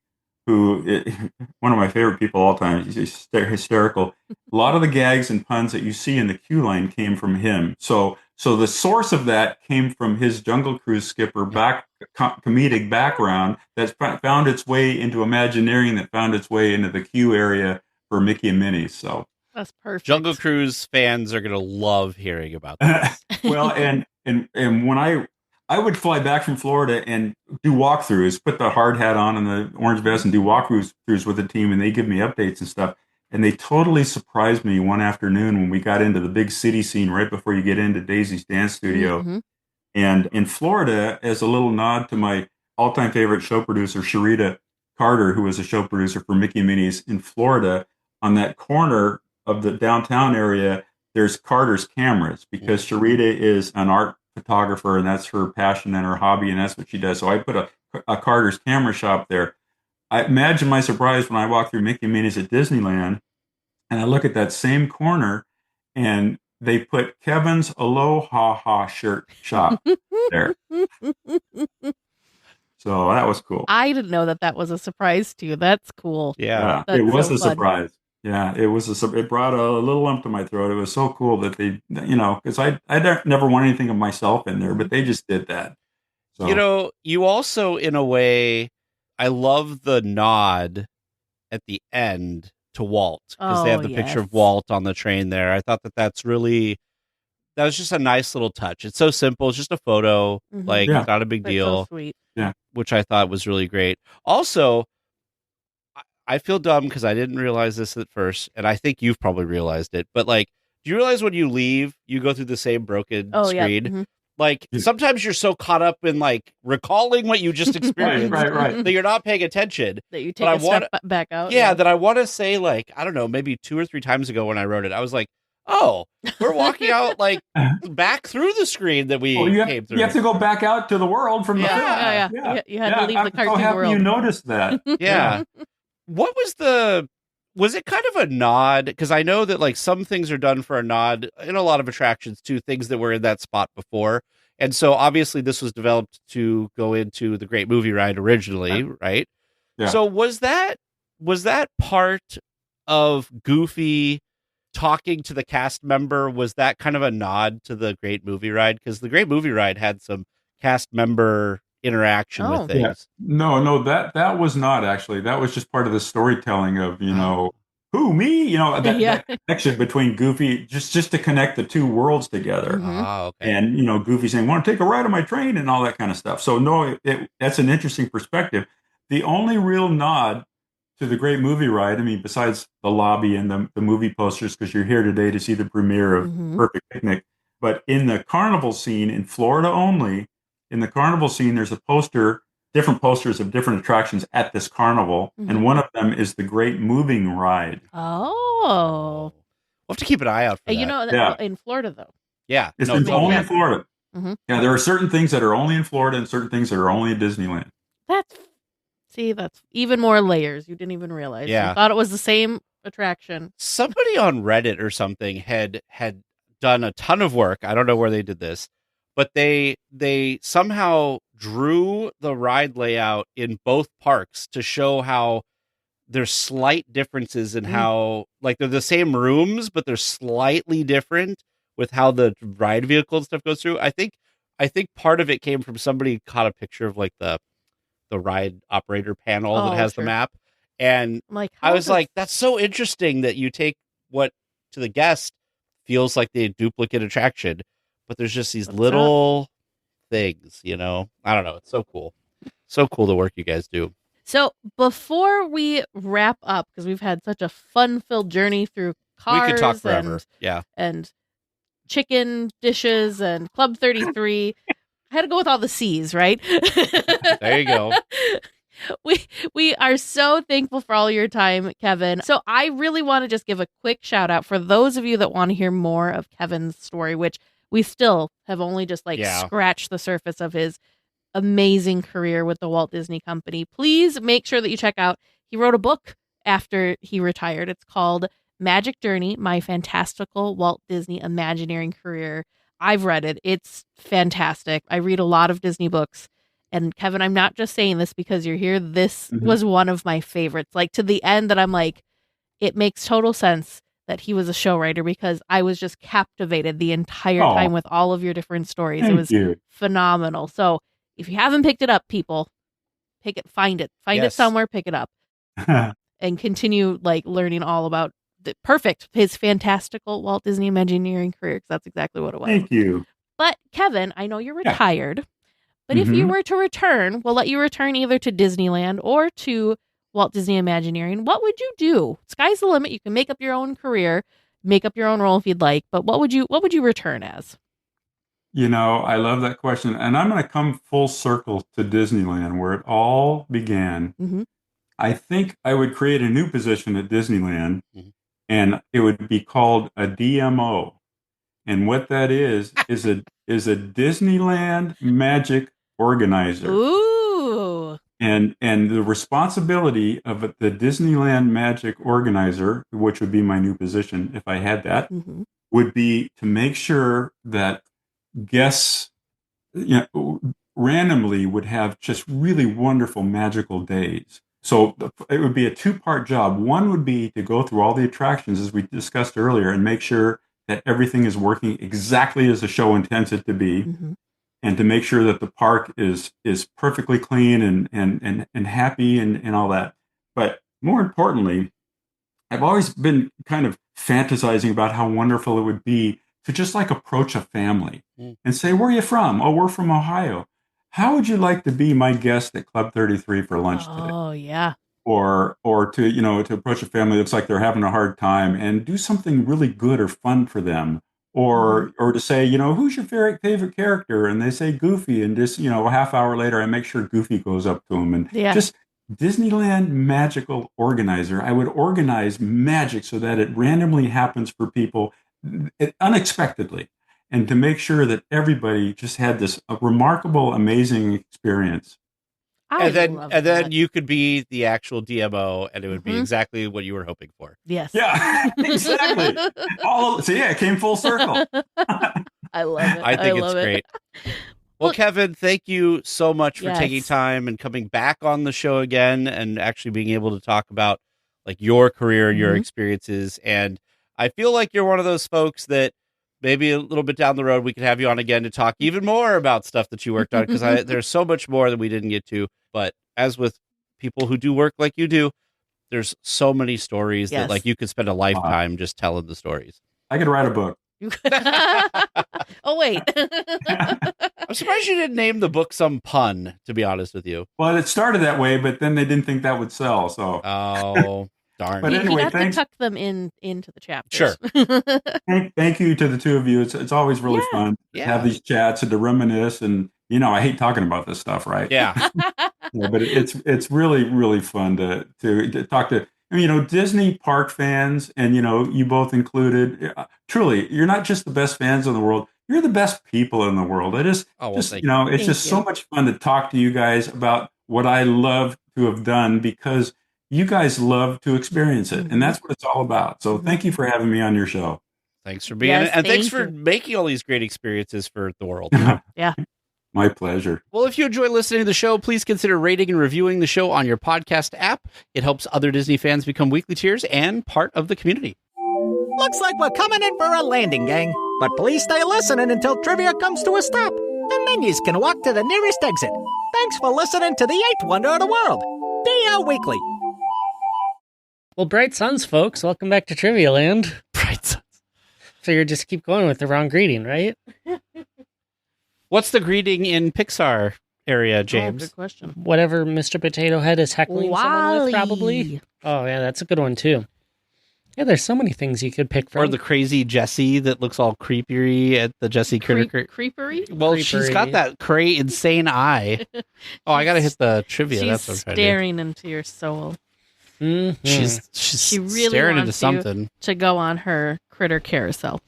one of my favorite people of all time, he's hysterical. A lot of the gags and puns that you see in the queue line came from him. So the source of that came from his Jungle Cruise skipper comedic background that found its way into Imagineering, that found its way into the queue area for Mickey and Minnie. So that's perfect. Jungle Cruise fans are going to love hearing about this. Well, and when I would fly back from Florida and do walkthroughs, put the hard hat on and the orange vest and do walkthroughs with the team, and they give me updates and stuff. And they totally surprised me one afternoon when we got into the big city scene right before you get into Daisy's Dance Studio. Mm-hmm. And in Florida, as a little nod to my all-time favorite show producer, Sharita Carter, who was a show producer for Mickey and Minnie's in Florida, on that corner of the downtown area, there's Carter's Cameras, because Sharita is an art photographer and that's her passion and her hobby, and that's what she does. So I put a Carter's Camera shop there. I imagine my surprise when I walk through Mickey and Minnie's at Disneyland and I look at that same corner and they put Kevin's Aloha shirt shop there. So that was cool. I didn't know that was a surprise to you. That's cool. Yeah. That's it was so a fun. surprise. Yeah, it brought a little lump to my throat. It was so cool that they, because I never want anything of myself in there, but they just did that. So, You also, in a way, I love the nod at the end to Walt, because they have the picture of Walt on the train there. I thought that was just a nice little touch. It's so simple. It's just a photo. Like, it's not a big deal. So sweet. Yeah. Which I thought was really great. Also, I feel dumb because I didn't realize this at first, and I think you've probably realized it. But like, do you realize when you leave, you go through the same broken screen? Yeah. Like, sometimes you're so caught up in like recalling what you just experienced right. that you're not paying attention. That you take a step back out. Yeah, that I want to say, like, I don't know, maybe 2 or 3 times ago when I wrote it, I was like, oh, we're walking out like back through the screen that we came through. You have to go back out to the world from the film. Yeah. You had to leave the cartoon I'm so happy world. you noticed that. Yeah. What was it kind of a nod? Because I know that like some things are done for a nod in a lot of attractions to things that were in that spot before. And so obviously this was developed to go into the Great Movie Ride originally, right? Yeah. So was that part of Goofy talking to the cast member? Was that kind of a nod to the Great Movie Ride? Because the Great Movie Ride had some cast member interaction with things. Yeah. No, that was not actually. That was just part of the storytelling of, who, me? That connection between Goofy, just to connect the two worlds together. Okay. And, Goofy saying, want to take a ride on my train and all that kind of stuff. So no, that's an interesting perspective. The only real nod to the Great Movie Ride, I mean, besides the lobby and the movie posters, because you're here today to see the premiere of Perfect Picnic, but in the carnival scene in Florida only, in the carnival scene, there's different posters of different attractions at this carnival, and one of them is the Great Moving Ride. Oh. We'll have to keep an eye out for that. In Florida, though. Yeah. It's only in Florida. Mm-hmm. Yeah, there are certain things that are only in Florida and certain things that are only in Disneyland. That's even more layers. You didn't even realize. Yeah. You thought it was the same attraction. Somebody on Reddit or something had done a ton of work. I don't know where they did this, but they somehow drew the ride layout in both parks to show how there's slight differences in how, like, they're the same rooms, but they're slightly different with how the ride vehicle and stuff goes through. I think part of it came from somebody caught a picture of like the ride operator panel that has the map. And I was like, that's so interesting that you take what to the guest feels like the duplicate attraction, but there's just these little things, I don't know. It's so cool. So cool the work you guys do. So before we wrap up, because we've had such a fun-filled journey through cars, we could talk forever. And chicken dishes and Club 33. I had to go with all the C's, right? There you go. We are so thankful for all your time, Kevin. So I really want to just give a quick shout out for those of you that want to hear more of Kevin's story, which we still have only just scratched the surface of his amazing career with the Walt Disney Company. Please make sure that you check out, he wrote a book after he retired. It's called Magic Journey, My Fantastical Walt Disney Imagineering Career. I've read it. It's fantastic. I read a lot of Disney books. And Kevin, I'm not just saying this because you're here. This was one of my favorites. Like, to the end that I'm like, it makes total sense that he was a show writer, because I was just captivated the entire time with all of your different stories. It was phenomenal. So if you haven't picked it up, people, find it somewhere, pick it up and continue learning all about his fantastical Walt Disney Imagineering career, because that's exactly what it was. Thank you. But Kevin, I know you're retired, but if you were to return, we'll let you return either to Disneyland or to Walt Disney Imagineering. What would you do? Sky's the limit. You can make up your own career, make up your own role if you'd like, but what would you return as? I love that question. And I'm going to come full circle to Disneyland, where it all began. Mm-hmm. I think I would create a new position at Disneyland, and it would be called a DMO. And what that is a Disneyland Magic Organizer. Ooh. And the responsibility of the Disneyland Magic Organizer, which would be my new position if I had that, would be to make sure that guests, randomly would have just really wonderful, magical days. So it would be a two-part job. One would be to go through all the attractions, as we discussed earlier, and make sure that everything is working exactly as the show intends it to be, and to make sure that the park is perfectly clean and happy and all that. But more importantly, I've always been kind of fantasizing about how wonderful it would be to just like approach a family and say, "Where are you from?" "Oh, we're from Ohio." "How would you like to be my guest at Club 33 for lunch today?" Oh, yeah. Or to, to approach a family that's like they're having a hard time and do something really good or fun for them. Or to say, "Who's your favorite character?" And they say Goofy, and just, a half hour later, I make sure Goofy goes up to him. And just Disneyland magical organizer. I would organize magic so that it randomly happens for people unexpectedly, and to make sure that everybody just had this remarkable, amazing experience. And then you could be the actual DMO, and it would be exactly what you were hoping for. Yes. Yeah, exactly. It came full circle. I love it. I think it's great. Well, Kevin, thank you so much for taking time and coming back on the show again, and actually being able to talk about like your career, your experiences. And I feel like you're one of those folks that maybe a little bit down the road, we could have you on again to talk even more about stuff that you worked on, because there's so much more that we didn't get to. But as with people who do work like you do, there's so many stories that like you could spend a lifetime just telling the stories. I could write a book. Oh, wait. I'm surprised you didn't name the book some pun, to be honest with you. Well, it started that way, but then they didn't think that would sell. So, oh, darn. But anyway, you have to tuck them into the chapters. Sure. Thank you to the two of you. It's always really fun to have these chats and to reminisce. And, I hate talking about this stuff, right? Yeah. But it's really, really fun to talk to, Disney park fans, and, you both included. Truly, you're not just the best fans in the world. You're the best people in the world. It's just so much fun to talk to you guys about what I love to have done, because you guys love to experience it. And that's what it's all about. So thank you for having me on your show. Thanks for being and thanks for making all these great experiences for the world. Yeah. My pleasure. Well, if you enjoy listening to the show, please consider rating and reviewing the show on your podcast app. It helps other Disney fans become weekly tiers and part of the community. Looks like we're coming in for a landing, gang. But please stay listening until trivia comes to a stop. And then you can walk to the nearest exit. Thanks for listening to the 8th wonder of the world, DLWeekly. Well, Bright Suns, folks, welcome back to Trivia Land. Bright Suns. So you just keep going with the wrong greeting, right? What's the greeting in Pixar area, James? Good question. Whatever Mr. Potato Head is heckling someone with, probably. Oh, yeah, that's a good one, too. Yeah, there's so many things you could pick from. Or the crazy Jessie that looks all creepery at the Jessie Critter. Creepery? Well, she's got that insane eye. Oh, I got to hit the trivia. She's That's what I'm staring into your soul. Mm-hmm. She really staring into wants something. To go on her critter carousel.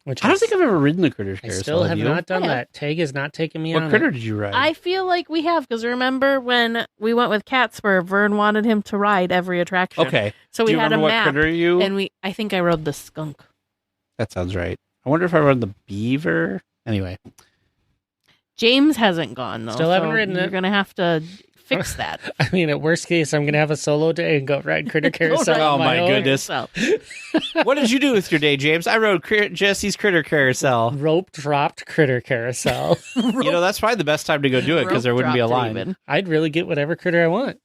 I don't think I've ever ridden the critter carousel. I still have not done that. Tag has not taken me on. What critter did you ride? I feel like we have, because remember when we went with Catspur, Vern wanted him to ride every attraction. Okay. So we had a map. What critter you? And I think I rode the skunk. That sounds right. I wonder if I rode the beaver. Anyway. James hasn't gone, though. Still haven't ridden it. You're going to have to fix that. I mean, at worst case, I'm going to have a solo day and go ride critter carousel. Oh, my goodness. What did you do with your day, James? I rode Jesse's critter carousel. Rope dropped critter carousel. That's probably the best time to go do it, because there wouldn't be a line. I'd really get whatever critter I want.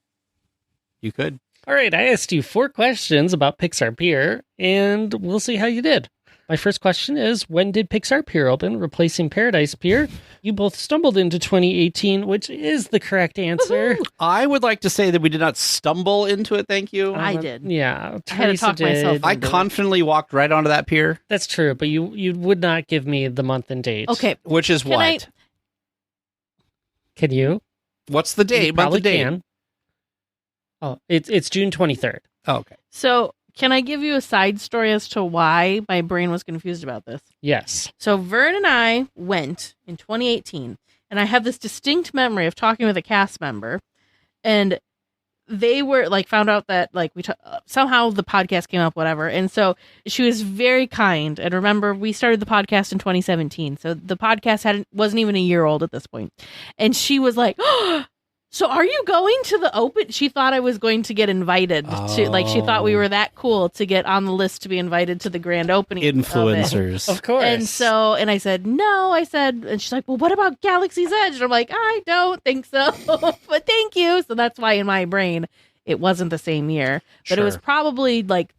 You could. All right, I asked you 4 questions about Pixar Pier, and we'll see how you did. My first question is, when did Pixar Pier open, replacing Paradise Pier? You both stumbled into 2018, which is the correct answer. Woo-hoo! I would like to say that we did not stumble into it, thank you. I did. Yeah. I had to talk myself I confidently walked right onto that pier. That's true, but you would not give me the month and date. Okay. Which is what? Can you? What's the date? Month and date? Can. Oh, it's June 23rd. Oh, okay. So, can I give you a side story as to why my brain was confused about this? Yes. So Vern and I went in 2018, and I have this distinct memory of talking with a cast member, and they were like found out that like somehow the podcast came up, whatever. And so she was very kind. And remember, we started the podcast in 2017. So the podcast wasn't even a year old at this point. And she was like, oh, so are you going to the open? She thought I was going to get invited to, like, she thought we were that cool to get on the list to be invited to the grand opening. Influencers. Of course. And I said, no, and she's like, well, what about Galaxy's Edge? And I'm like, I don't think so, but thank you. So that's why in my brain, it wasn't the same year, but it was probably like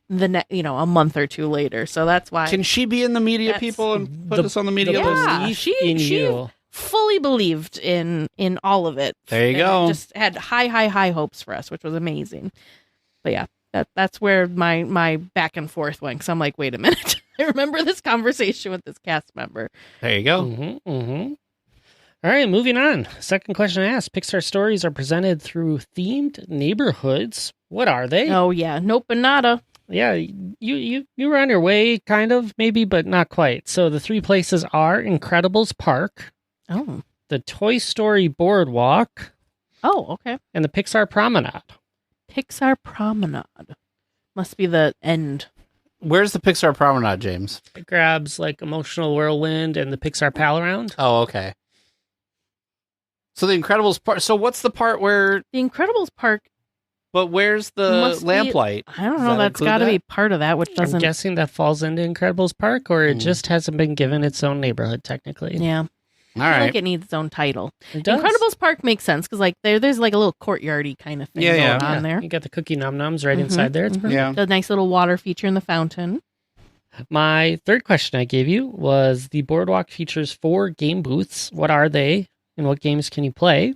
a month or two later. So that's why. Can she be in the media, people, and put us on the media list? Yeah, she fully believed in all of it. There you go. Just had high hopes for us, which was amazing. But yeah, that's where my back and forth went. Cause I'm like, wait a minute, I remember this conversation with this cast member. There you go. Mm-hmm, mm-hmm. All right, moving on. Second question I asked: Pixar stories are presented through themed neighborhoods. What are they? Oh yeah, nope and nada. Yeah, you were on your way, kind of, maybe, but not quite. So the three places are Incredibles Park. Oh. The Toy Story Boardwalk. Oh, okay. And the Pixar Promenade. Pixar Promenade. Must be the end. Where's the Pixar Promenade, James? It grabs like Emotional Whirlwind and the Pixar Pal Around. Oh, okay. So the Incredibles part. So what's the part where the Incredibles Park? But where's the lamplight? I don't know. That's got to be part of that, which doesn't. I'm guessing that falls into Incredibles Park, or it just hasn't been given its own neighborhood technically. Yeah. All I feel right. like it needs its own title. It does. Incredibles Park makes sense because like there's like a little courtyardy kind of thing going on there. You got the cookie num nums right inside there. It's perfect. Yeah. The nice little water feature in the fountain. My third question I gave you was the boardwalk features 4 game booths. What are they, and what games can you play?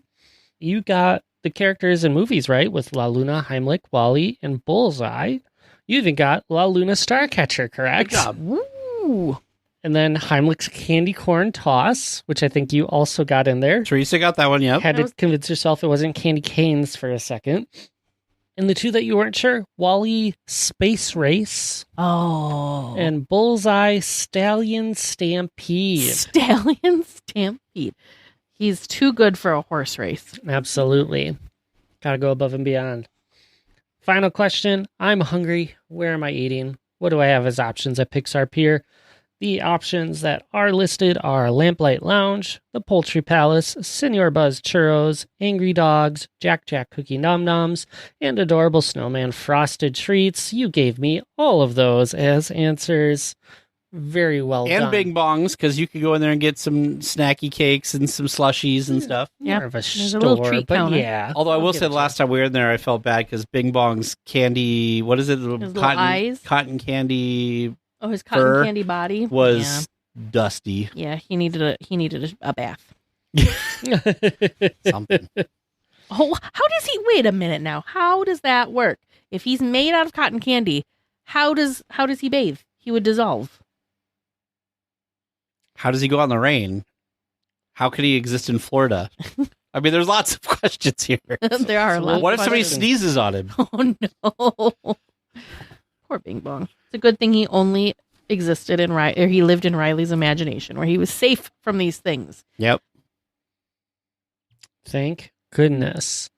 You got the characters in movies, right? With La Luna, Heimlich, Wally, and Bullseye. You even got La Luna Starcatcher, correct? Good job. Woo! And then Heimlich's Candy Corn Toss, which I think you also got in there. Teresa got that one, yep. Had to convince yourself it wasn't Candy Canes for a second. And the two that you weren't sure, Wally Space Race. Oh. And Bullseye Stallion Stampede. Stallion Stampede. He's too good for a horse race. Absolutely. Gotta go above and beyond. Final question. I'm hungry. Where am I eating? What do I have as options at Pixar Pier? The options that are listed are Lamplight Lounge, the Poultry Palace, Senor Buzz Churros, Angry Dogs, Jack Jack Cookie Num Nums, and Adorable Snowman Frosted Treats. You gave me all of those as answers. Very well done. And Bing Bongs, because you could go in there and get some snacky cakes and some slushies and stuff. More of a store, a little treat but counter. yeah. Although I will say the last time we were in there, I felt bad because Bing Bong's candy, what is it? little eyes. Cotton candy Oh, his cotton candy body was dusty. Yeah, he needed a bath. Something. Oh, how does he? Wait a minute now. How does that work? If he's made out of cotton candy, how does he bathe? He would dissolve. How does he go out in the rain? How could he exist in Florida? I mean, there's lots of questions here. There are a lot. What of if somebody questions. sneezes on him? Oh no! Poor Bing Bong. It's a good thing he only existed in or he lived in Riley's imagination, where he was safe from these things. Yep. Thank goodness.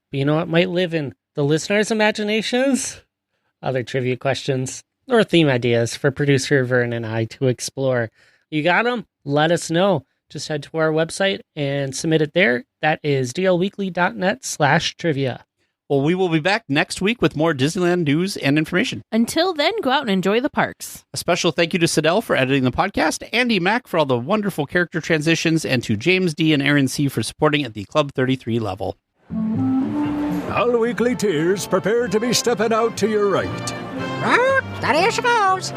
But you know what might live in the listeners' imaginations? Other trivia questions or theme ideas for producer Vern and I to explore. You got them? Let us know. Just head to our website and submit it there. That is dlweekly.net/trivia. Well, we will be back next week with more Disneyland news and information. Until then, go out and enjoy the parks. A special thank you to Sidel for editing the podcast, Andy Mack for all the wonderful character transitions, and to James D. and Aaron C. for supporting at the Club 33 level. All weekly tiers prepare to be stepping out to your right. Steady as she goes.